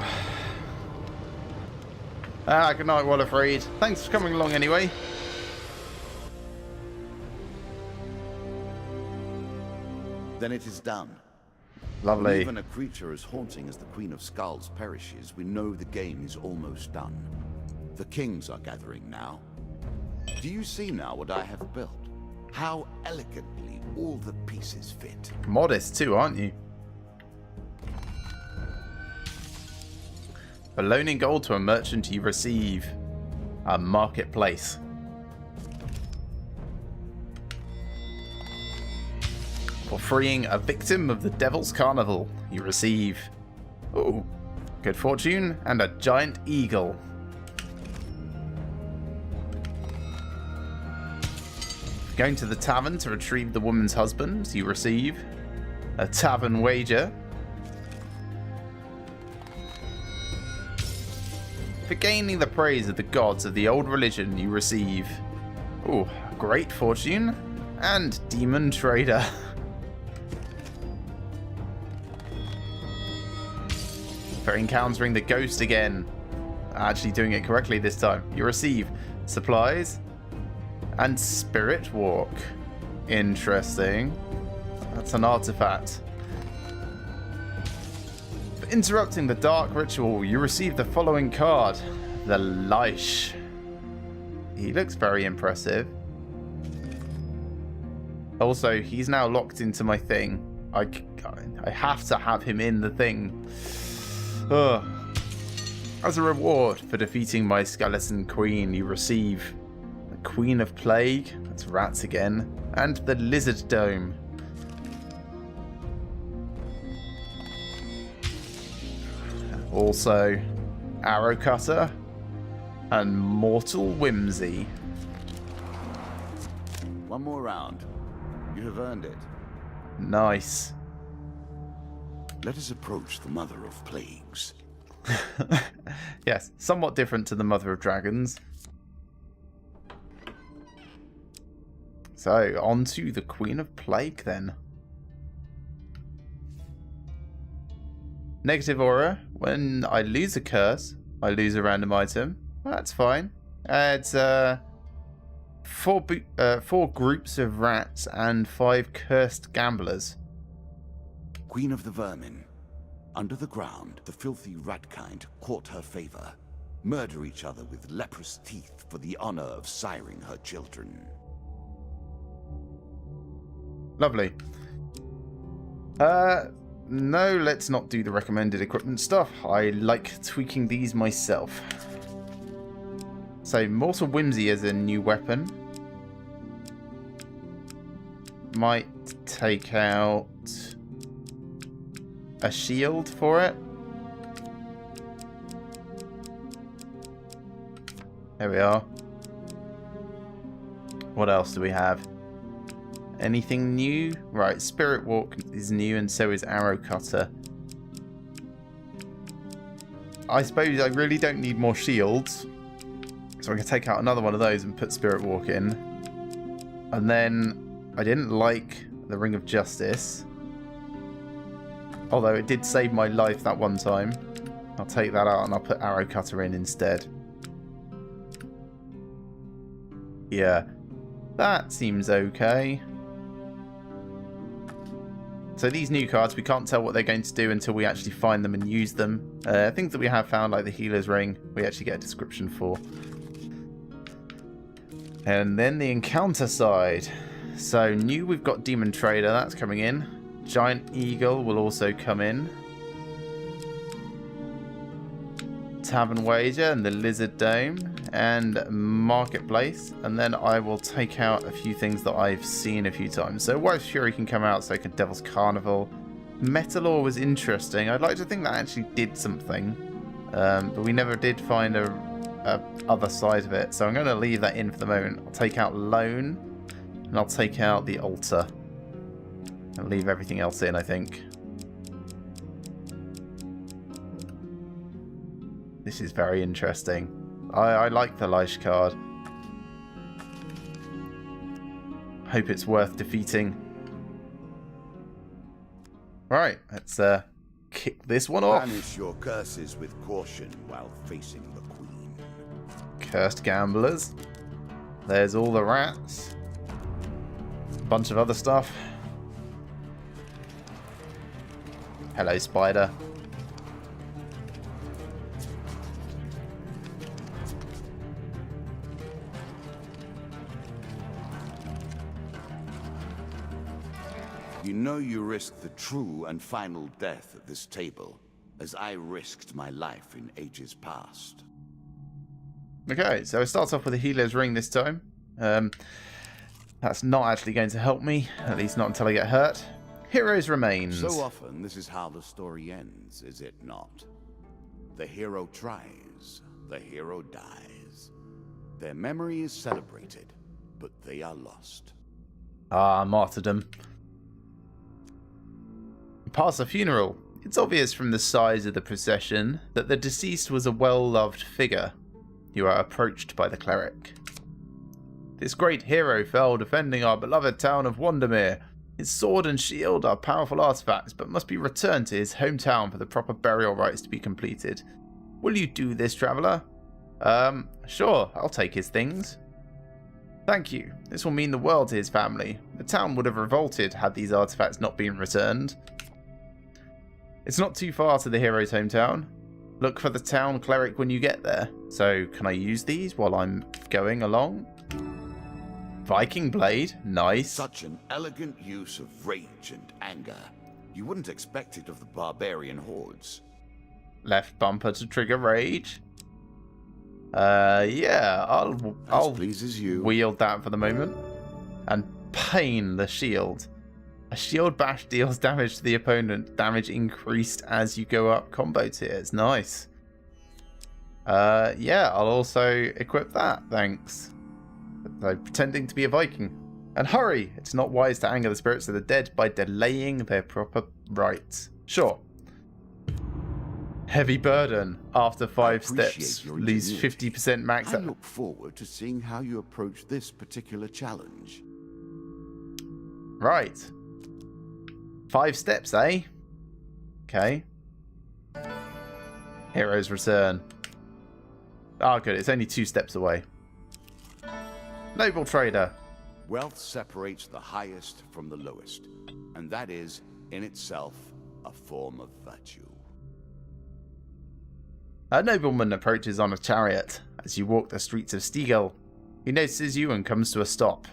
Good night, Wallerfried. Thanks for coming along anyway. Then it is done. Lovely. When even a creature as haunting as the Queen of Skulls perishes, we know the game is almost done. The kings are gathering now. Do you see now what I have built? How elegantly all the pieces fit. Modest too, aren't you? For loaning gold to a merchant, you receive a marketplace. For freeing a victim of the Devil's Carnival, you receive good fortune and a giant eagle. Going to the tavern to retrieve the woman's husband, you receive a tavern wager. For gaining the praise of the gods of the old religion, you receive great fortune and demon trader. For encountering the ghost again, actually doing it correctly this time, you receive supplies and spirit walk. Interesting. That's an artifact. For interrupting the dark ritual, you receive the following card, the Leish. He looks very impressive. Also, he's now locked into my thing. I have to have him in the thing. As a reward for defeating my skeleton queen, you receive the Queen of Plague, that's rats again, and the Lizard Dome. Also, Arrow Cutter and Mortal Whimsy. One more round. You have earned it. Nice. Let us approach the Mother of Plagues. Yes, somewhat different to the Mother of Dragons. So, on to the Queen of Plague then. Negative aura. When I lose a curse, I lose a random item. That's fine. It's four groups of rats and 5 cursed gamblers. Queen of the Vermin. Under the ground, the filthy rat-kind court her favor, murder each other with leprous teeth for the honor of siring her children. Lovely. No, let's not do the recommended equipment stuff. I like tweaking these myself. So, Mortal Whimsy as a new weapon. Might take out a shield for it. There we are. What else do we have? Anything new? Right, Spirit Walk is new and so is Arrow Cutter. I suppose I really don't need more shields. So I can take out another one of those and put Spirit Walk in. And then I didn't like the Ring of Justice. Although it did save my life that one time. I'll take that out and I'll put Arrow Cutter in instead. Yeah, that seems okay. So these new cards, we can't tell what they're going to do until we actually find them and use them. Things that we have found, like the Healer's Ring, we actually get a description for. And then the encounter side. So new, we've got Demon Trader, that's coming in. Giant Eagle will also come in. Tavern Wager and the Lizard Dome and Marketplace, and then I will take out a few things that I've seen a few times. So Wife's Fury can come out, so can Devil's Carnival. Metalore was interesting. I'd like to think that actually did something, but we never did find a other side of it, so I'm going to leave that in for the moment. I'll take out Lone and I'll take out the Altar and leave everything else in, I think. This is very interesting. I like the Lich card. Hope it's worth defeating. Right, let's kick this one off. Banish your curses with caution while facing the Queen. Cursed Gamblers. There's all the rats. A bunch of other stuff. Hello, Spider. You know you risk the true and final death at this table, as I risked my life in ages past. Okay, so it starts off with a Healer's Ring this time. That's not actually going to help me, at least not until I get hurt. Heroes Remains. So often, this is how the story ends, is it not? The hero tries, the hero dies. Their memory is celebrated, but they are lost. Ah, martyrdom. Past a funeral. It's obvious from the size of the procession that the deceased was a well-loved figure. You are approached by the cleric. This great hero fell defending our beloved town of Wandermere. His sword and shield are powerful artifacts, but must be returned to his hometown for the proper burial rites to be completed. Will you do this, traveller? Sure, I'll take his things. Thank you. This will mean the world to his family. The town would have revolted had these artifacts not been returned. It's not too far to the hero's hometown. Look for the town cleric when you get there. So, can I use these while I'm going along? Viking Blade, nice. Such an elegant use of rage and anger. You wouldn't expect it of the barbarian hordes. Left bumper to trigger rage. Yeah, I'll pleases you. Wield that for the moment. And Pain the shield. A shield bash deals damage to the opponent. Damage increased as you go up combo tiers. Nice. Yeah, I'll also equip that. Thanks. So, pretending to be a Viking. And hurry! It's not wise to anger the spirits of the dead by delaying their proper rites. Sure. Heavy burden. After 5 steps, lose 50% max. I look forward to seeing how you approach this particular challenge. Right. 5 steps, eh? Okay. Hero's Return. Ah, good. It's only 2 steps away. Noble Trader. Wealth separates the highest from the lowest, and that is, in itself, a form of virtue. A nobleman approaches on a chariot. As you walk the streets of Stiegel, he notices you and comes to a stop.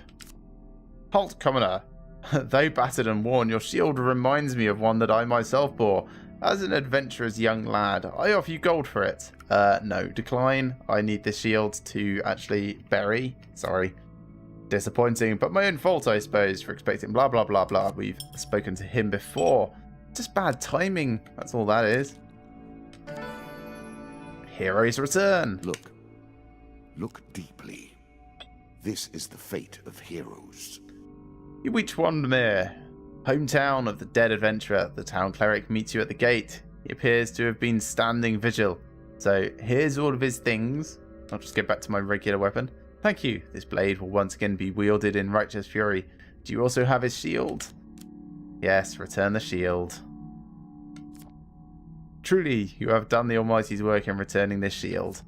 Halt, commoner. Though battered and worn, your shield reminds me of one that I myself bore. As an adventurous young lad, I offer you gold for it. No, decline. I need this shield to actually bury. Sorry. Disappointing, but my own fault, I suppose, for expecting blah blah blah blah. We've spoken to him before. Just bad timing, that's all that is. Heroes return. Look deeply. This is the fate of heroes. You reach Wandmere, hometown of the dead adventurer. The town cleric meets you at the gate. He appears to have been standing vigil. So here's all of his things. I'll just get back to my regular weapon. Thank you. This blade will once again be wielded in righteous fury. Do you also have his shield? Yes, return the shield. Truly, you have done the Almighty's work in returning this shield.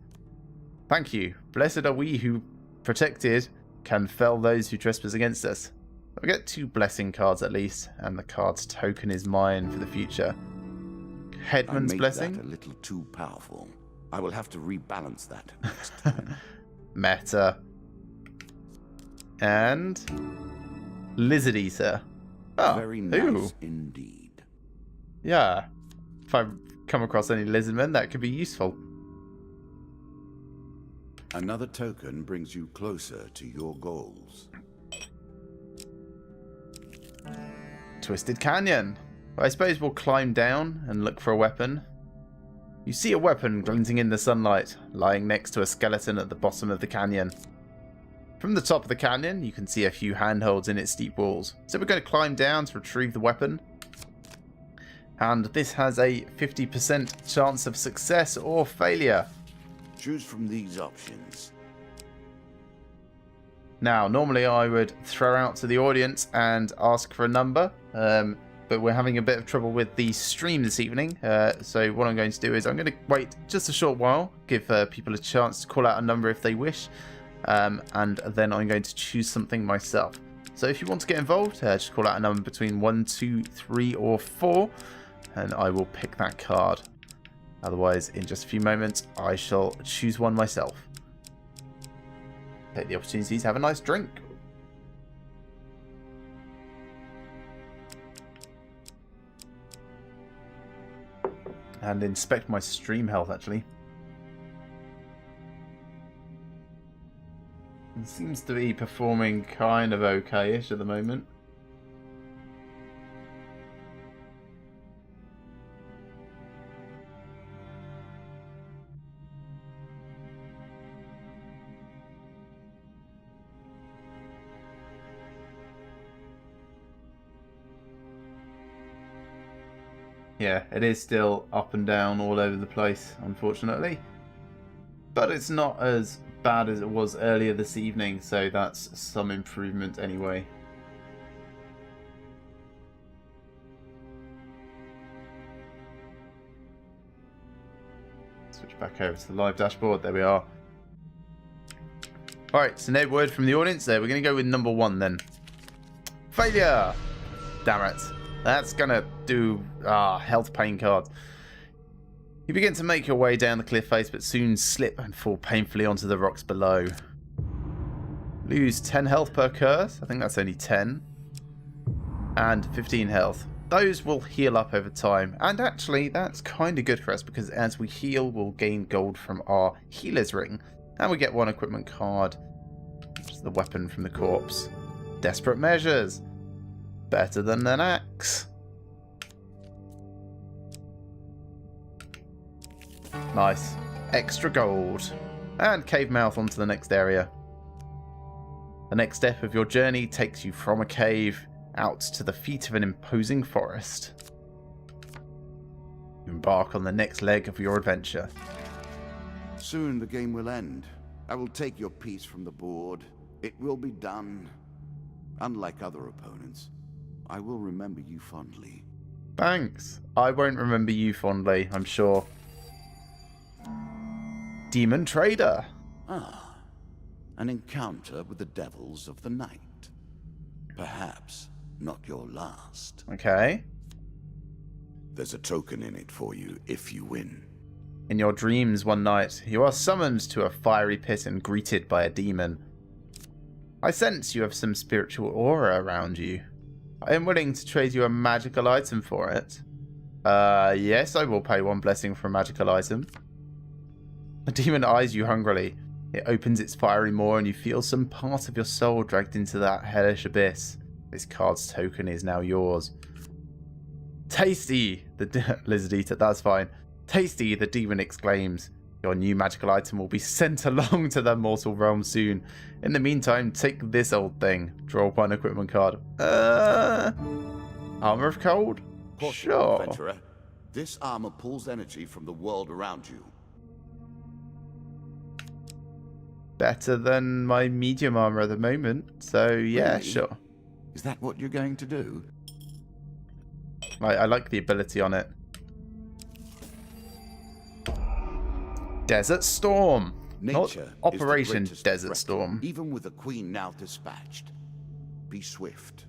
Thank you. Blessed are we who, protected, can fell those who trespass against us. I get 2 blessing cards at least, and the card's token is mine for the future. Headman's blessing? That a little too powerful. I will have to rebalance that next time. Meta. And Lizard Eater. Oh, very nice indeed. Yeah. If I come across any lizardmen, that could be useful. Another token brings you closer to your goals. Twisted Canyon. I suppose we'll climb down and look for a weapon. You see a weapon glinting in the sunlight, lying next to a skeleton at the bottom of the canyon. From the top of the canyon, you can see a few handholds in its steep walls. So we're going to climb down to retrieve the weapon. And this has a 50% chance of success or failure. Choose from these options. Now, normally I would throw out to the audience and ask for a number, but we're having a bit of trouble with the stream this evening. So what I'm going to do is I'm going to wait just a short while, give people a chance to call out a number if they wish, and then I'm going to choose something myself. So if you want to get involved, just call out a number between 1, 2, 3, or 4, and I will pick that card. Otherwise, in just a few moments, I shall choose one myself. Take the opportunity to have a nice drink. And inspect my stream health, actually. It seems to be performing kind of okay-ish at the moment. Yeah, it is still up and down all over the place, unfortunately. But it's not as bad as it was earlier this evening, so that's some improvement anyway. Switch back over to the live dashboard. There we are. Alright, so no word from the audience there. We're going to go with number 1 then. Failure! Damn it. That's gonna do health pain cards. You begin to make your way down the cliff face, but soon slip and fall painfully onto the rocks below. Lose 10 health per curse. I think that's only 10. And 15 health. Those will heal up over time. And actually, that's kind of good for us, because as we heal, we'll gain gold from our healer's ring. And we get 1 equipment card, which is the weapon from the corpse. Desperate measures. Better than an axe. Nice. Extra gold. And cave mouth onto the next area. The next step of your journey takes you from a cave out to the feet of an imposing forest. You embark on the next leg of your adventure. Soon the game will end. I will take your piece from the board. It will be done. Unlike other opponents, I will remember you fondly. Thanks. I won't remember you fondly, I'm sure. Demon Trader. Ah, an encounter with the devils of the night. Perhaps not your last. Okay. There's a token in it for you if you win. In your dreams one night, you are summoned to a fiery pit and greeted by a demon. I sense you have some spiritual aura around you. I am willing to trade you a magical item for it. Yes, I will pay 1 blessing for a magical item. The demon eyes you hungrily. It opens its fiery maw and you feel some part of your soul dragged into that hellish abyss. This card's token is now yours. Tasty! The Lizard Eater, that's fine. Tasty, the demon exclaims. Your new magical item will be sent along to the mortal realm soon. In the meantime, take this old thing. Draw 1 equipment card. Armor of Cold? Sure. Adventurer. This armor pulls energy from the world around you. Better than my medium armor at the moment. So, yeah, Really? sure. Is that what you're going to do? I like the ability on it. Desert Storm. Nature Not is the Operation greatest Desert threat, Storm. even with a queen now dispatched. Be swift.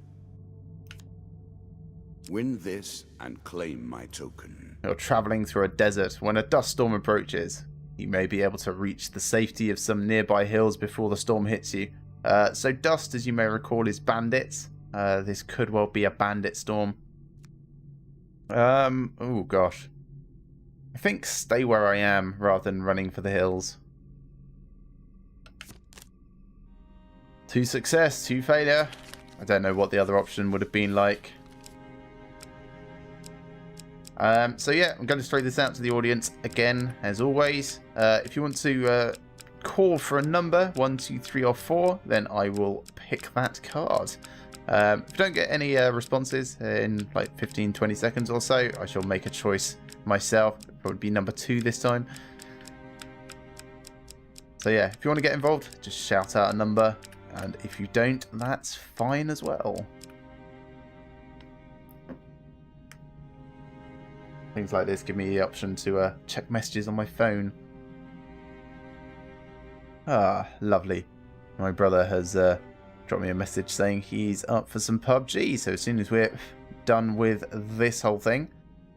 Win this and claim my token. You're traveling through a desert when a dust storm approaches. You may be able to reach the safety of some nearby hills before the storm hits you. So dust, as you may recall, is bandits. This could well be a bandit storm. Oh gosh. I think stay where I am rather than running for the hills. 2 success, 2 failure. I don't know what the other option would have been like. So yeah, I'm going to throw this out to the audience again, as always. If you want to call for a number, 1, 2, 3, or 4, then I will pick that card. If you don't get any responses in like 15-20 seconds or so, I shall make a choice myself. It'll probably be number 2 this time. So yeah, if you want to get involved, just shout out a number, and if you don't, that's fine as well. Things like this give me the option to check messages on my phone. Ah, lovely. My brother has dropped me a message saying he's up for some PUBG, so as soon as we're done with this whole thing,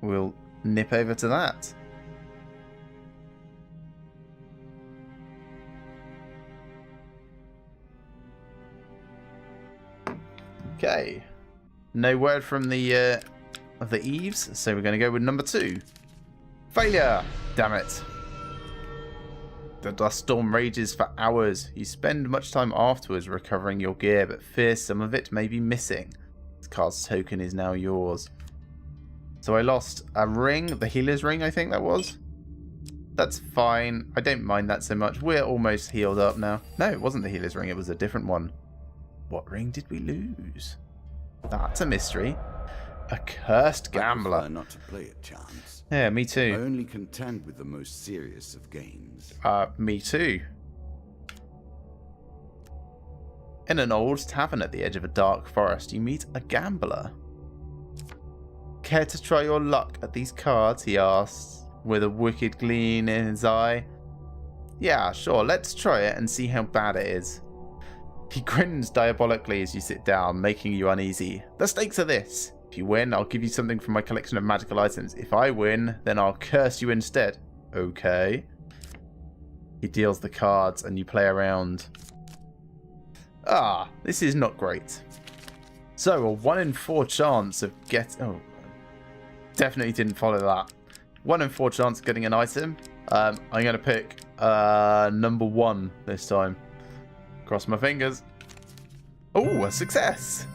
we'll nip over to that. Okay. No word from the of the eaves, so we're going to go with number 2. Failure! Damn it. The dust storm rages for hours. You spend much time afterwards recovering your gear, but fear some of it may be missing. This card's token is now yours. So I lost a ring, the healer's ring I think that was. That's fine. I don't mind that so much. We're almost healed up now. No, it wasn't the healer's ring, it was a different one. What ring did we lose? That's a mystery. A cursed gambler. I prefer not to play at chance. Yeah, me I too. only contend with the most serious of games. Me too. In an old tavern at the edge of a dark forest, you meet a gambler. Care to try your luck at these cards? He asks, with a wicked gleam in his eye. Yeah, sure, let's try it and see how bad it is. He grins diabolically as you sit down, making you uneasy. The stakes are this. If you win, I'll give you something from my collection of magical items. If I win, then I'll curse you instead. Okay. He deals the cards and you play around. Ah, this is not great. So, a 1 in 4 chance of Oh, definitely didn't follow that. 1 in 4 chance of getting an item. I'm going to pick number 1 this time. Cross my fingers. Oh, a success.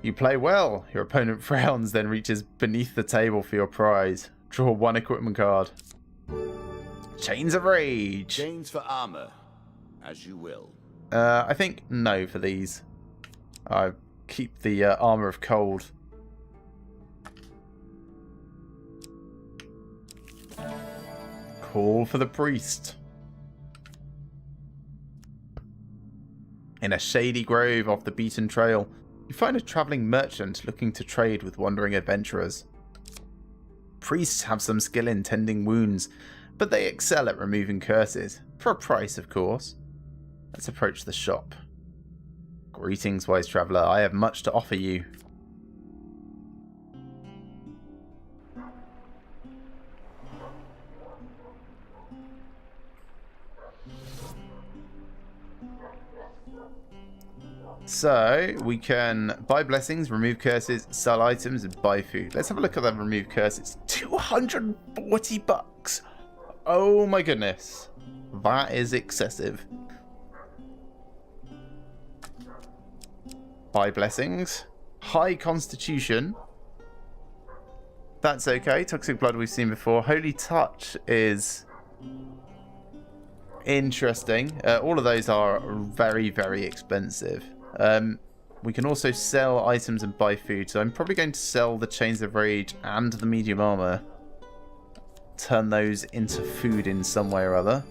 You play well. Your opponent frowns, then reaches beneath the table for your prize. Draw 1 equipment card. Chains of Rage. Chains for armor, as you will. I think no for these. I keep the Armor of Cold. Call for the Priest. In a shady grove off the beaten trail, you find a travelling merchant looking to trade with wandering adventurers. Priests have some skill in tending wounds, but they excel at removing curses, for a price of course. Let's approach the shop. Greetings, wise traveller, I have much to offer you. So we can buy blessings, remove curses, sell items, and buy food. Let's have a look at that remove curses. 240 bucks. Oh my goodness. That is excessive. Buy blessings. High constitution. That's okay. Toxic blood we've seen before. Holy touch is interesting. All of those are very, very expensive. We can also sell items and buy food. So I'm probably going to sell the Chains of Rage and the medium armor. Turn those into food in some way or other.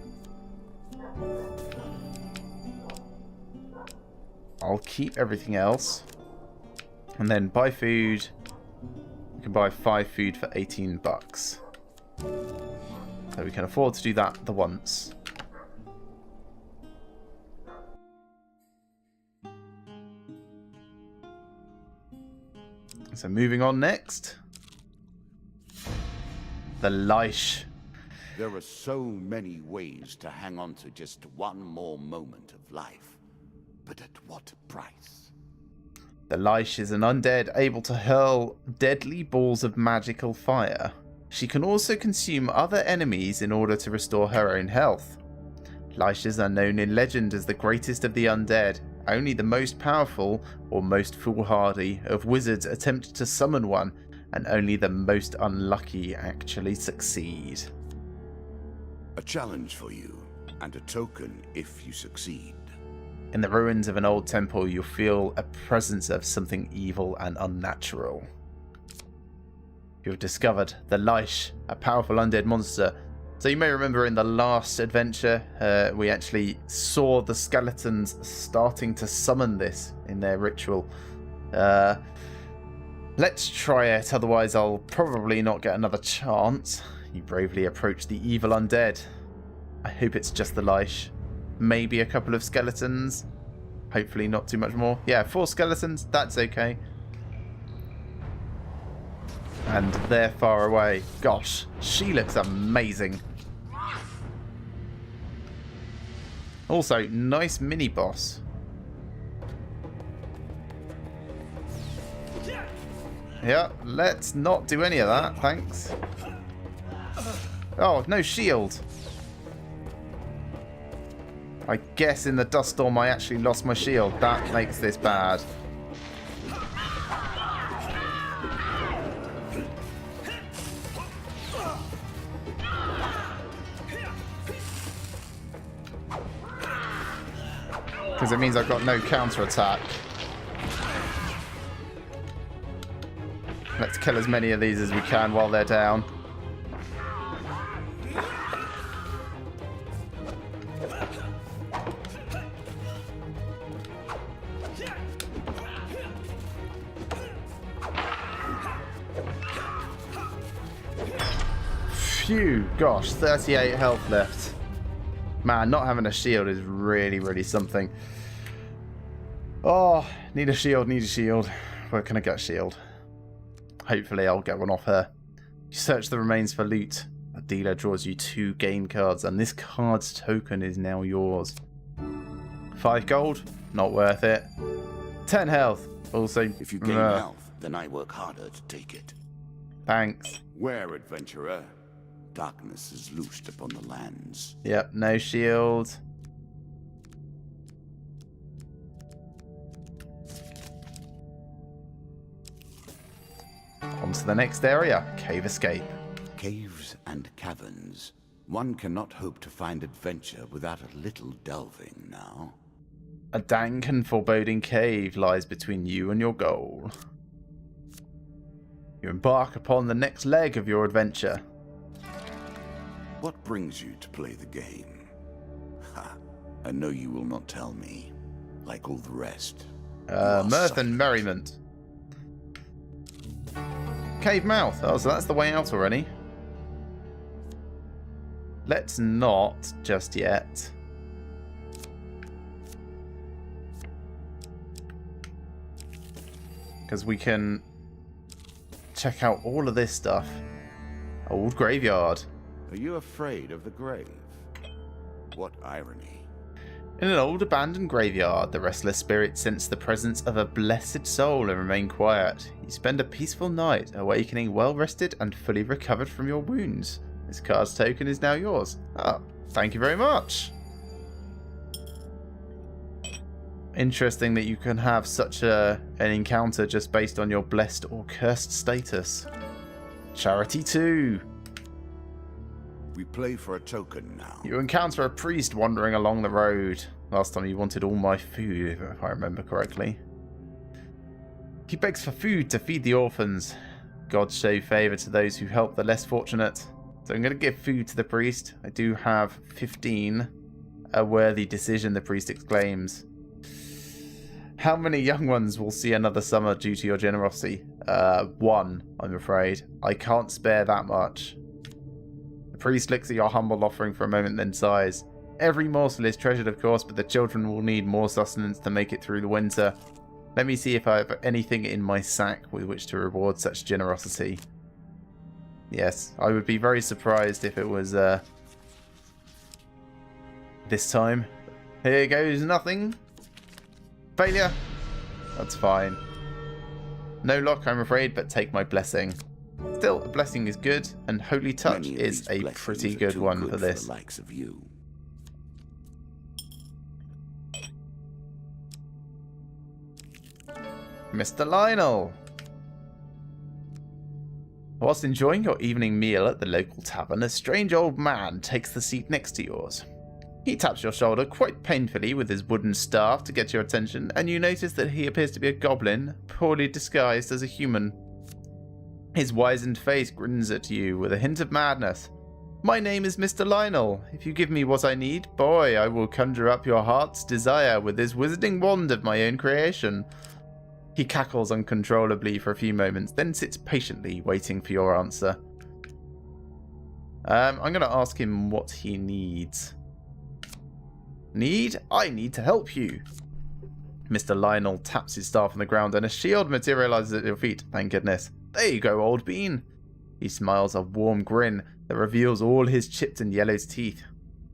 I'll keep everything else. And then buy food. We can buy 5 food for 18 bucks. So we can afford to do that the once. So moving on next. The Leish. There are so many ways to hang on to just one more moment of life. But at what price? The Leish is an undead able to hurl deadly balls of magical fire. She can also consume other enemies in order to restore her own health. Leishes are known in legend as the greatest of the undead. Only the most powerful or most foolhardy of wizards attempt to summon one, and only the most unlucky actually succeed. A challenge for you, and a token if you succeed. In the ruins of an old temple, you'll feel a presence of something evil and unnatural. You have discovered the Leish, a powerful undead monster. So you may remember in the last adventure, we actually saw the skeletons starting to summon this in their ritual. Let's try it, otherwise I'll probably not get another chance. You bravely approach the evil undead. I hope it's just the Leish. Maybe a couple of skeletons. Hopefully not too much more. Yeah, 4 skeletons, that's okay. And they're far away. Gosh, she looks amazing. Also, nice mini boss. Yeah, let's not do any of that, thanks. Oh, no shield. I guess in the dust storm I actually lost my shield. That makes this bad. Because it means I've got no counter-attack. Let's kill as many of these as we can while they're down. Phew, gosh, 38 health left. Man, not having a shield is really, really something. Oh, need a shield, need a shield. Where can I get a shield? Hopefully I'll get one off her. You search the remains for loot. A dealer draws you 2 game cards, and this card's token is now yours. 5 gold? Not worth it. 10 health. Also, if you gain health, then I work harder to take it. Thanks. Where, adventurer? Darkness is loosed upon the lands. Yep, no shield. On to the next area, Cave Escape. Caves and caverns. One cannot hope to find adventure without a little delving now. A dank and foreboding cave lies between you and your goal. You embark upon the next leg of your adventure. What brings you to play the game? Ha! I know you will not tell me. Like all the rest. Mirth and merriment. Cave mouth. Oh, so that's the way out already. Let's not just yet. Because we can check out all of this stuff. Old graveyard. Are you afraid of the grave? What irony. In an old abandoned graveyard, the restless spirits sense the presence of a blessed soul and remain quiet. You spend a peaceful night, awakening well rested and fully recovered from your wounds. This card's token is now yours. Oh, thank you very much. Interesting that you can have such an encounter just based on your blessed or cursed status. Charity 2. We play for a token now. You encounter a priest wandering along the road. Last time you wanted all my food, if I remember correctly. He begs for food to feed the orphans. Gods show favour to those who help the less fortunate. So I'm going to give food to the priest. I do have 15. A worthy decision, the priest exclaims. How many young ones will see another summer due to your generosity? 1, I'm afraid. I can't spare that much. The priest looks at your humble offering for a moment, then sighs. Every morsel is treasured, of course, but the children will need more sustenance to make it through the winter. Let me see if I have anything in my sack with which to reward such generosity. Yes, I would be very surprised if it was this time. Here goes nothing. Failure. That's fine. No luck, I'm afraid, but take my blessing. Still, a blessing is good, and Holy Touch is a pretty good one for this. Likes of you. Mr. Lionel. Whilst enjoying your evening meal at the local tavern, a strange old man takes the seat next to yours. He taps your shoulder quite painfully with his wooden staff to get your attention, and you notice that he appears to be a goblin, poorly disguised as a human. His wizened face grins at you with a hint of madness. My name is Mr. Lionel. If you give me what I need, boy, I will conjure up your heart's desire with this wizarding wand of my own creation. He cackles uncontrollably for a few moments, then sits patiently waiting for your answer. I'm going to ask him what he needs. Need? I need to help you. Mr. Lionel taps his staff on the ground and a shield materializes at your feet. Thank goodness. There you go, old bean. He smiles a warm grin that reveals all his chipped and yellowed teeth.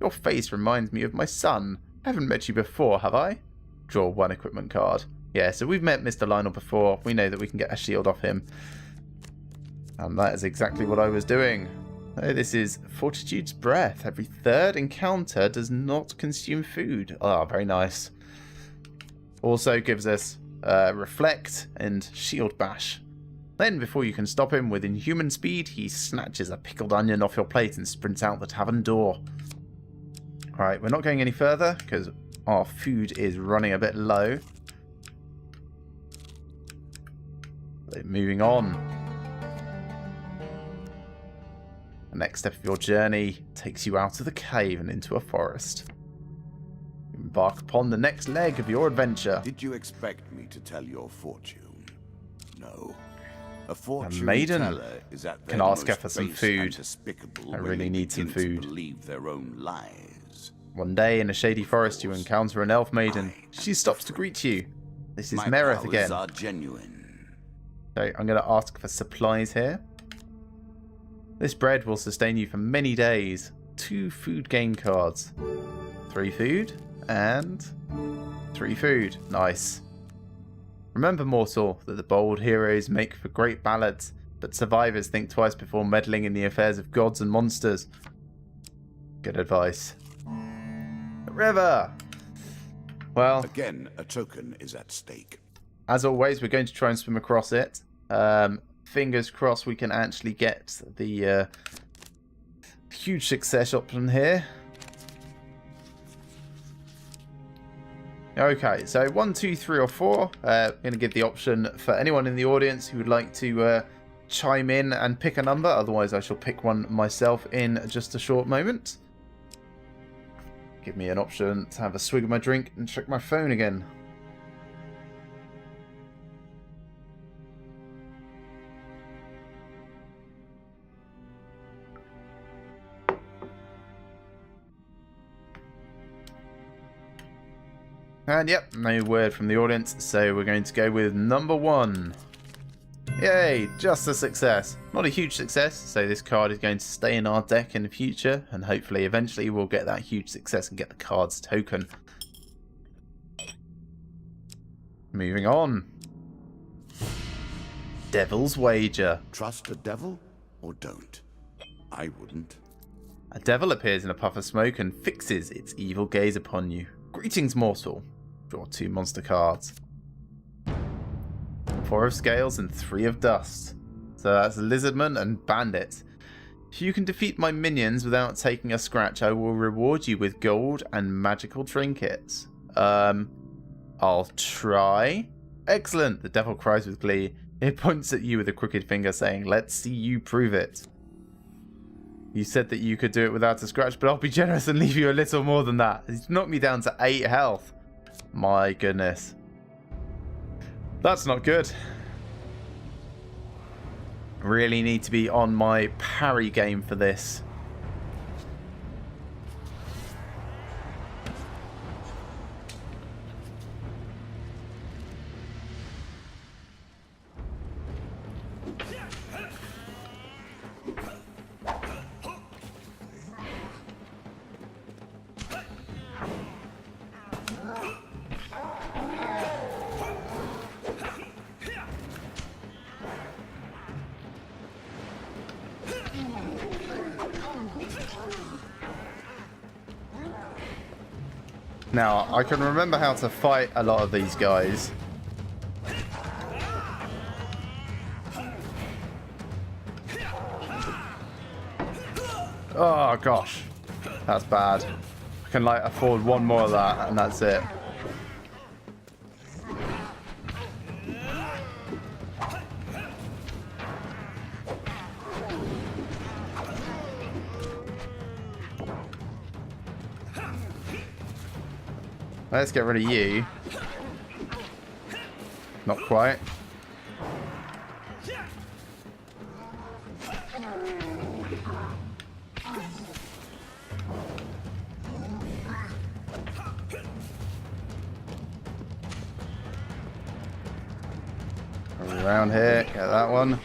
Your face reminds me of my son. Haven't met you before, have I? Draw 1 equipment card. Yeah, so we've met Mr. Lionel before. We know that we can get a shield off him. And that is exactly what I was doing. Oh, this is Fortitude's Breath. Every 3rd encounter does not consume food. Ah, very nice. Also gives us Reflect and Shield Bash. Then, before you can stop him with inhuman speed, he snatches a pickled onion off your plate and sprints out the tavern door. Alright, we're not going any further because our food is running a bit low. So moving on. The next step of your journey takes you out of the cave and into a forest. You embark upon the next leg of your adventure. Did you expect me to tell your fortune? No. A fortune maiden teller is at can their ask her most for some base food. and despicable I when really they need some begin to food. believe their own lies. One day in a shady forest you encounter an elf maiden. She stops to greet you. This is My Merith powers again. are genuine. So I'm going to ask for supplies here. This bread will sustain you for many days. 2 food gain cards. 3 food and 3 food. Nice. Remember, mortal, that the bold heroes make for great ballads, but survivors think twice before meddling in the affairs of gods and monsters. Good advice. The river! Well, Again, a token is at stake. as always, we're going to try and swim across it. Fingers crossed we can actually get the huge success option here. Okay, so 1, 2, 3, or 4. I'm going to give the option for anyone in the audience who would like to chime in and pick a number. Otherwise, I shall pick one myself in just a short moment. Give me an option to have a swig of my drink and check my phone again. And yep, no word from the audience, so we're going to go with number 1. Yay, just a success. Not a huge success, so this card is going to stay in our deck in the future, and hopefully eventually we'll get that huge success and get the card's token. Moving on. Devil's Wager. Trust a devil or don't? I wouldn't. A devil appears in a puff of smoke and fixes its evil gaze upon you. Greetings, mortal. Draw 2 monster cards. 4 of scales and 3 of dust. So that's Lizardman and Bandit. If you can defeat my minions without taking a scratch, I will reward you with gold and magical trinkets. I'll try. Excellent, the devil cries with glee. It points at you with a crooked finger saying, let's see you prove it. You said that you could do it without a scratch, but I'll be generous and leave you a little more than that. He's knocked me down to 8 health. My goodness. That's not good. Really need to be on my parry game for this. Now, I can remember how to fight a lot of these guys. Oh, gosh. That's bad. I can, like, afford one more of that, and that's it. Let's get rid of you. Not quite. Around here, get that one.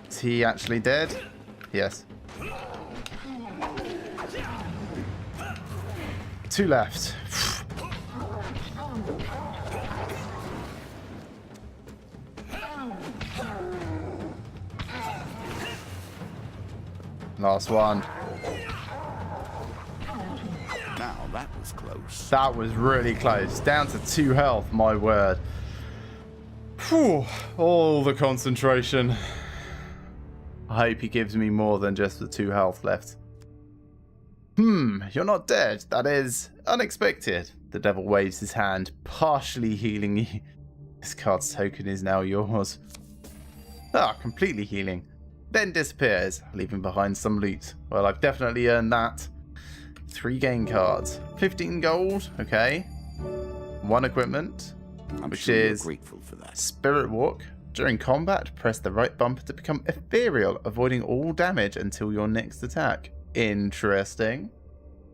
Is he actually dead? Yes. 2 left. Last one. Now that was close. That was really close. Down to 2 health, my word. Whew. All the concentration. I hope he gives me more than just the 2 health left. You're not dead. That is unexpected. The devil waves his hand, partially healing you. This card's token is now yours. Ah, completely healing. Then disappears, leaving behind some loot. Well, I've definitely earned that. 3 game cards. 15 gold, okay. 1 equipment, which sure is you're grateful for that. Spirit Walk. During combat, press the right bumper to become ethereal, avoiding all damage until your next attack. Interesting.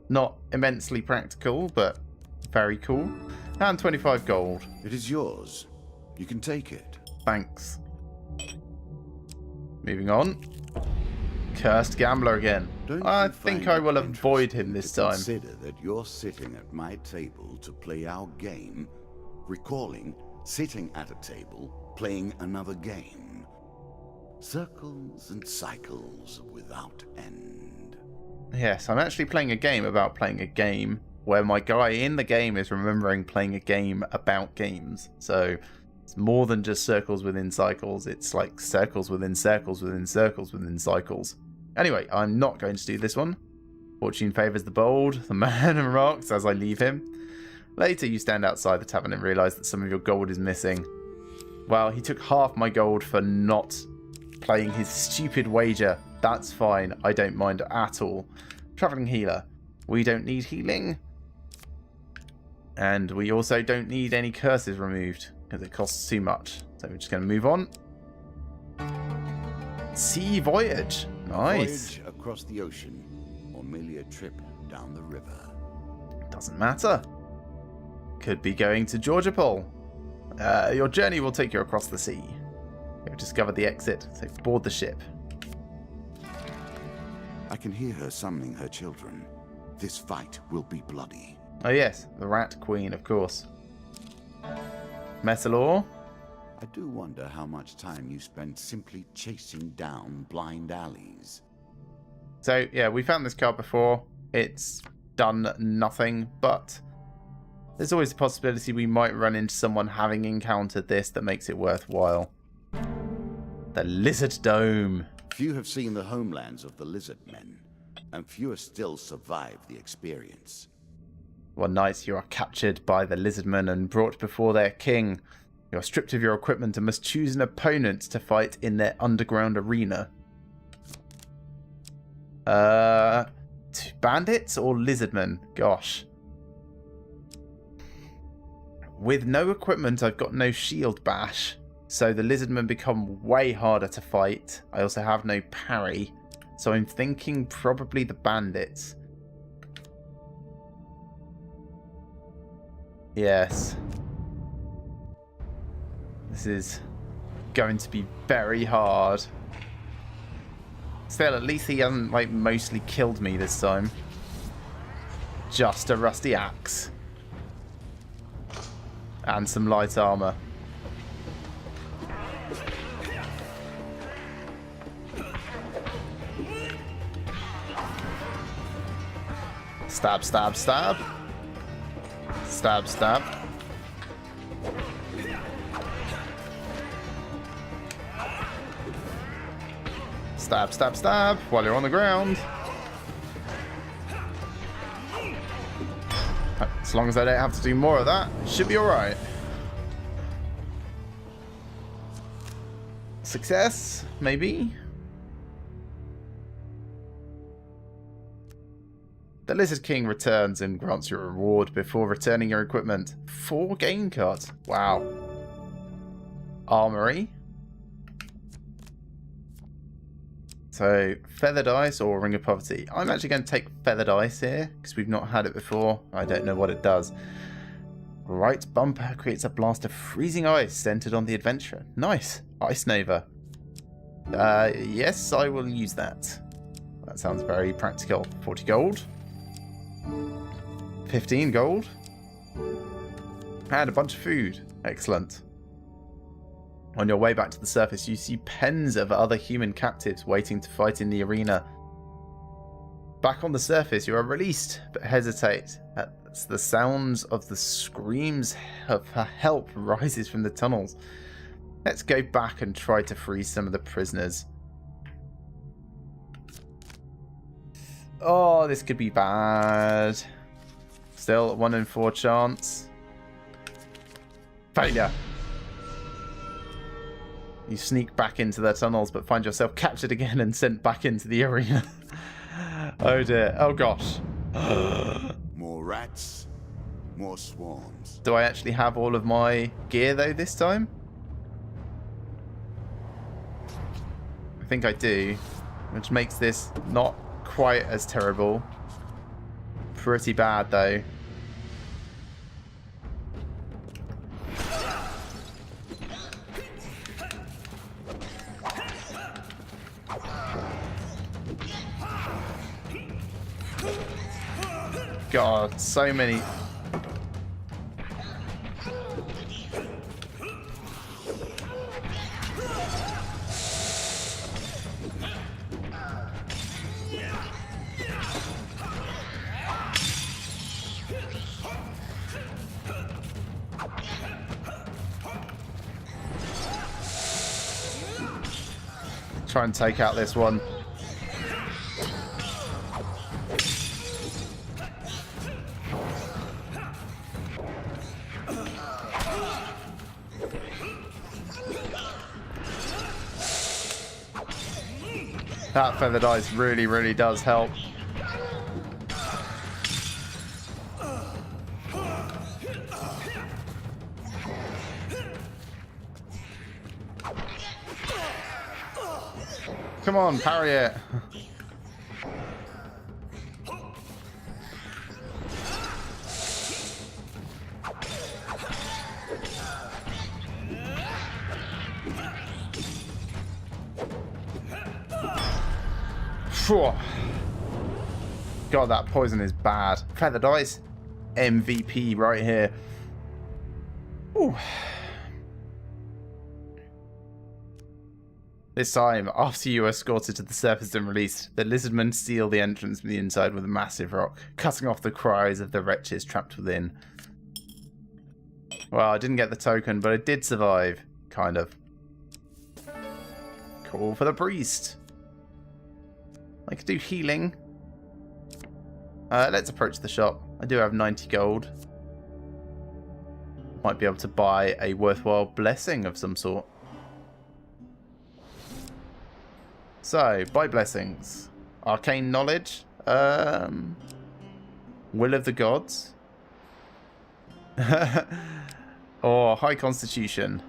Not immensely practical, but very cool. And 25 gold. It is yours. You can take it. Thanks. Moving on. Cursed Gambler again. I think I will avoid him this time. Consider that you're sitting at my table to play our game, recalling sitting at a table, playing another game. Circles and cycles without end. Yes, I'm actually playing a game about playing a game where my guy in the game is remembering playing a game about games. So it's more than just circles within cycles. It's like circles within circles within circles within cycles. Anyway, I'm not going to do this one. Fortune favours the bold. The man remarks as I leave him. Later, you stand outside the tavern and realise that some of your gold is missing. Well, he took half my gold for not playing his stupid wager. That's fine. I don't mind at all. Travelling healer. We don't need healing. And we also don't need any curses removed because it costs too much. So we're just going to move on. Sea Voyage. Nice. Voyage across the ocean, or merely a trip down the river. Doesn't matter. Could be going to Georgia Pole. Your journey will take you across the sea. You've discovered the exit, so board the ship. I can hear her summoning her children. This fight will be bloody. Oh yes, the Rat Queen, of course. Metalor? I do wonder how much time you spend simply chasing down blind alleys. So, yeah, we found this card before. It's done nothing, but there's always a possibility we might run into someone having encountered this that makes it worthwhile. The Lizard Dome. Few have seen the homelands of the lizard men, and fewer still survive the experience. One night you are captured by the Lizardmen and brought before their king. You are stripped of your equipment and must choose an opponent to fight in their underground arena. Bandits or Lizardmen? Gosh. With no equipment, I've got no shield bash, so the Lizardmen become way harder to fight. I also have no parry, so I'm thinking probably the Bandits. Yes. This is going to be very hard. Still, at least he hasn't, like, mostly killed me this time. Just a rusty axe. And some light armor. Stab, stab, stab. Stab, stab. Stab, stab, stab, while you're on the ground. As long as I don't have to do more of that, it should be alright. Success, maybe? The Lizard King returns and grants you a reward before returning your equipment. 4 game cards. Wow. Armory. So, Feathered Ice or Ring of Poverty. I'm actually going to take Feathered Ice here, because we've not had it before. I don't know what it does. Right bumper creates a blast of freezing ice centered on the adventurer. Nice. Ice Nova. Yes, I will use that. That sounds very practical. 40 gold. 15 gold. And a bunch of food. Excellent. On your way back to the surface, you see pens of other human captives waiting to fight in the arena. Back on the surface, you are released, but hesitate as the sounds of the screams of help rises from the tunnels. Let's go back and try to free some of the prisoners. Oh, this could be bad. Still, 1 in 4 chance. Failure. You sneak back into the tunnels, but find yourself captured again and sent back into the arena. Oh dear. Oh gosh. More rats, more swarms. Do I actually have all of my gear though this time? I think I do, which makes this not quite as terrible. Pretty bad though. God, so many. Try and take out this one. That feathered ice really, really does help. Come on, parry it. Phew. God, that poison is bad. Feather dice, MVP right here. Ooh. This time, after you are escorted to the surface and released, the lizardmen seal the entrance from the inside with a massive rock, cutting off the cries of the wretches trapped within. Well, I didn't get the token, but I did survive. Kind of. Call for the priest. I could do healing. Let's approach the shop. I do have 90 gold. Might be able to buy a worthwhile blessing of some sort. So, buy blessings. Arcane knowledge. Will of the gods. Or high constitution.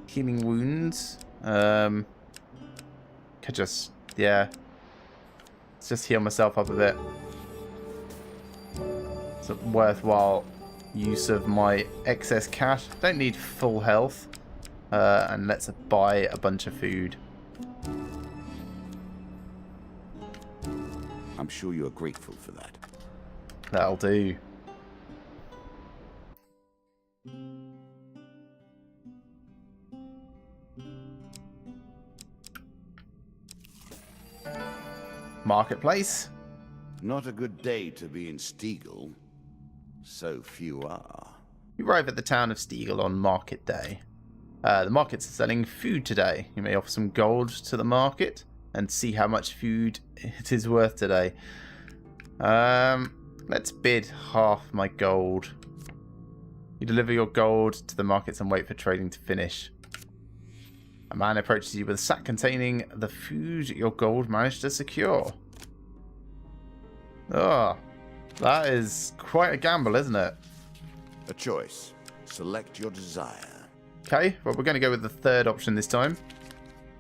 Healing wounds. Could just, yeah. Let's just heal myself up a bit. It's a worthwhile use of my excess cash. Don't need full health. And let's buy a bunch of food. I'm sure you're grateful for that. That'll do. Marketplace. Not a good day to be in Stiegel. So few are. You arrive at the town of Stiegel on market day. The markets are selling food today. You may offer some gold to the market and see how much food it is worth today. Let's bid half my gold. You deliver your gold to the markets and wait for trading to finish. A man approaches you with a sack containing the food your gold managed to secure. Oh, that is quite a gamble, isn't it? A choice. Select your desire. Okay, well, we're going to go with the third option this time.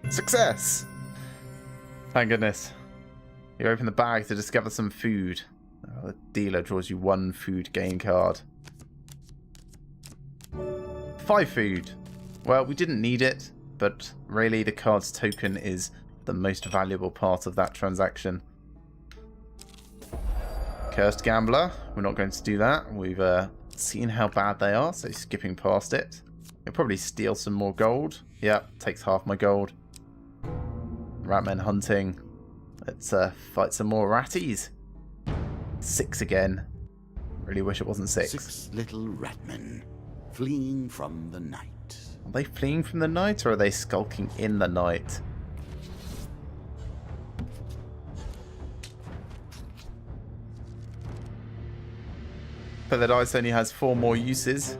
Success! Thank goodness. You open the bag to discover some food. Oh, the dealer draws you 1 food gain card. 5 food. Well, we didn't need it, but really the card's token is the most valuable part of that transaction. Cursed Gambler. We're not going to do that. We've seen how bad they are, so skipping past it. You'll probably steal some more gold. Yep, takes half my gold. Ratman hunting. Let's fight some more ratties. 6 again. Really wish it wasn't 6. 6 little ratmen fleeing from the night. Are they fleeing from the night or are they skulking in the night? But the dice only has 4 more uses.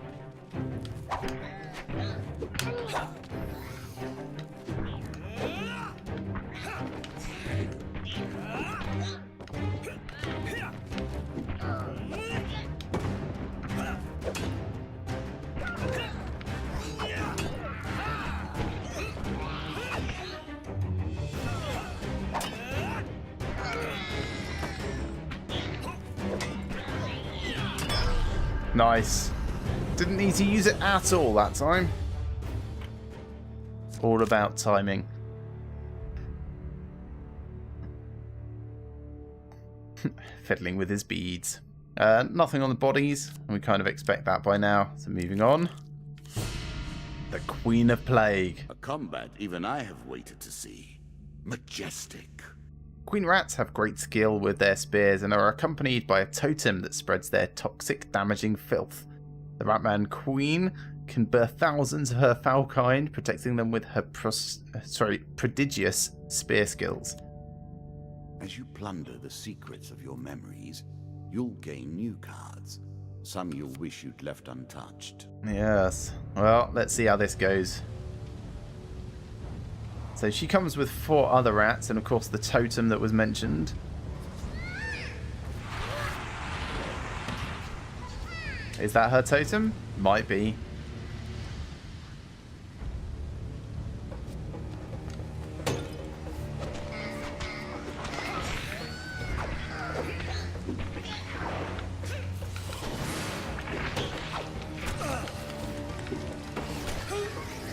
Nice. Didn't need to use it at all that time. All about timing. Fiddling with his beads. Nothing on the bodies. We kind of expect that by now. So moving on. The Queen of Plague. A combat even I have waited to see. Majestic. Queen rats have great skill with their spears and are accompanied by a totem that spreads their toxic, damaging filth. The Ratman Queen can birth thousands of her foul kind, protecting them with her prodigious spear skills. As you plunder the secrets of your memories, you'll gain new cards. Some you'll wish you'd left untouched. Yes. Well, let's see how this goes. So she comes with 4 other rats, and of course the totem that was mentioned. Is that her totem? Might be.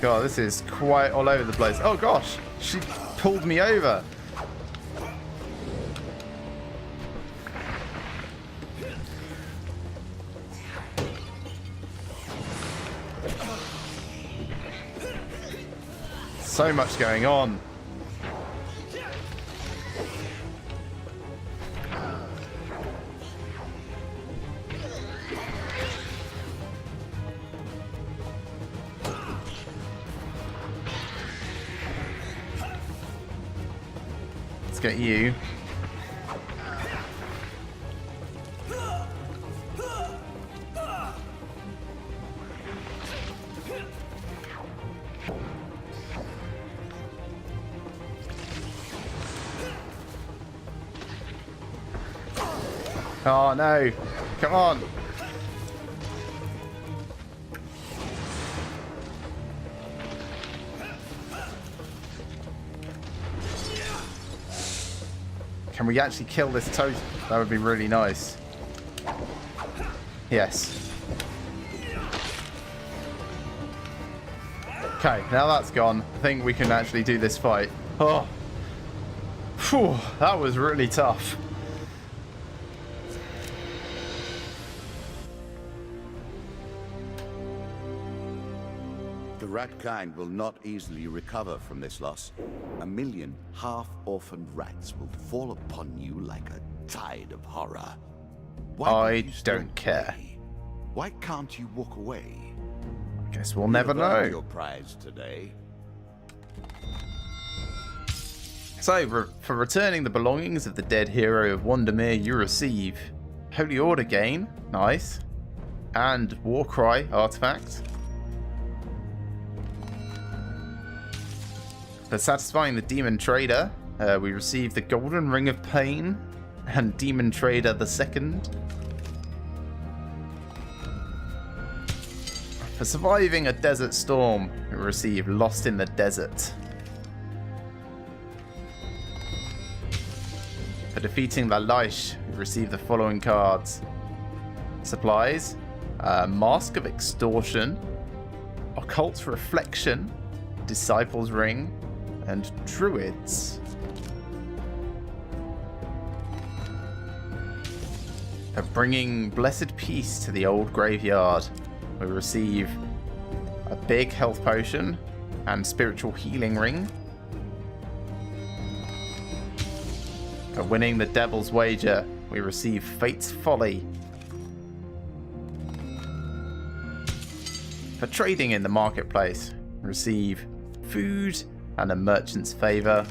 God, this is quite all over the place. Oh gosh, she pulled me over. So much going on. Let's get you. Oh no, come on. Can we actually kill this toad? That would be really nice. Yes. Okay, now that's gone. I think we can actually do this fight. Oh. Phew, that was really tough. The rat kind will not easily recover from this loss. 1 million half-orphaned rats will fall upon you like a tide of horror. I don't care. Why can't you walk away? Guess we'll never You've earned know. your prize today. So, for returning the belongings of the dead hero of Wondermere, you receive Holy Order gain, nice, and Warcry artifact. For satisfying the Demon Trader, we receive the Golden Ring of Pain and Demon Trader the Second. For surviving a desert storm, we receive Lost in the Desert. For defeating the Laish, we receive the following cards. Supplies, Mask of Extortion, Occult Reflection, Disciple's Ring, and Druids. For bringing blessed peace to the old graveyard, we receive a big health potion and spiritual healing ring. For winning the Devil's Wager, we receive Fate's Folly. For trading in the marketplace, we receive food and a merchant's favor.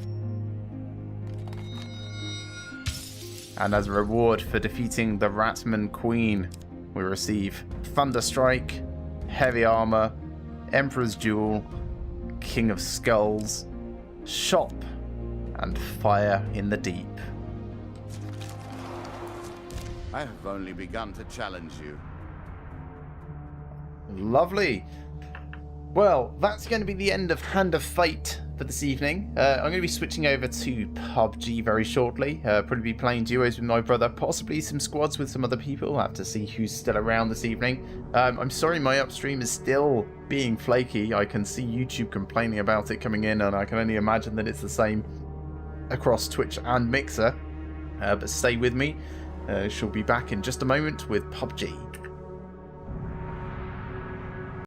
And as a reward for defeating the Ratman Queen, we receive Thunderstrike, Heavy Armor, Emperor's Jewel, King of Skulls, Shop, and Fire in the Deep. I have only begun to challenge you. Lovely. Well, that's going to be the end of Hand of Fate for this evening. I'm going to be switching over to PUBG very shortly. Probably be playing duos with my brother, possibly some squads with some other people. I'll have to see who's still around this evening. I'm sorry my upstream is still being flaky. I can see YouTube complaining about it coming in, and I can only imagine that it's the same across Twitch and Mixer. But stay with me. She'll be back in just a moment with PUBG.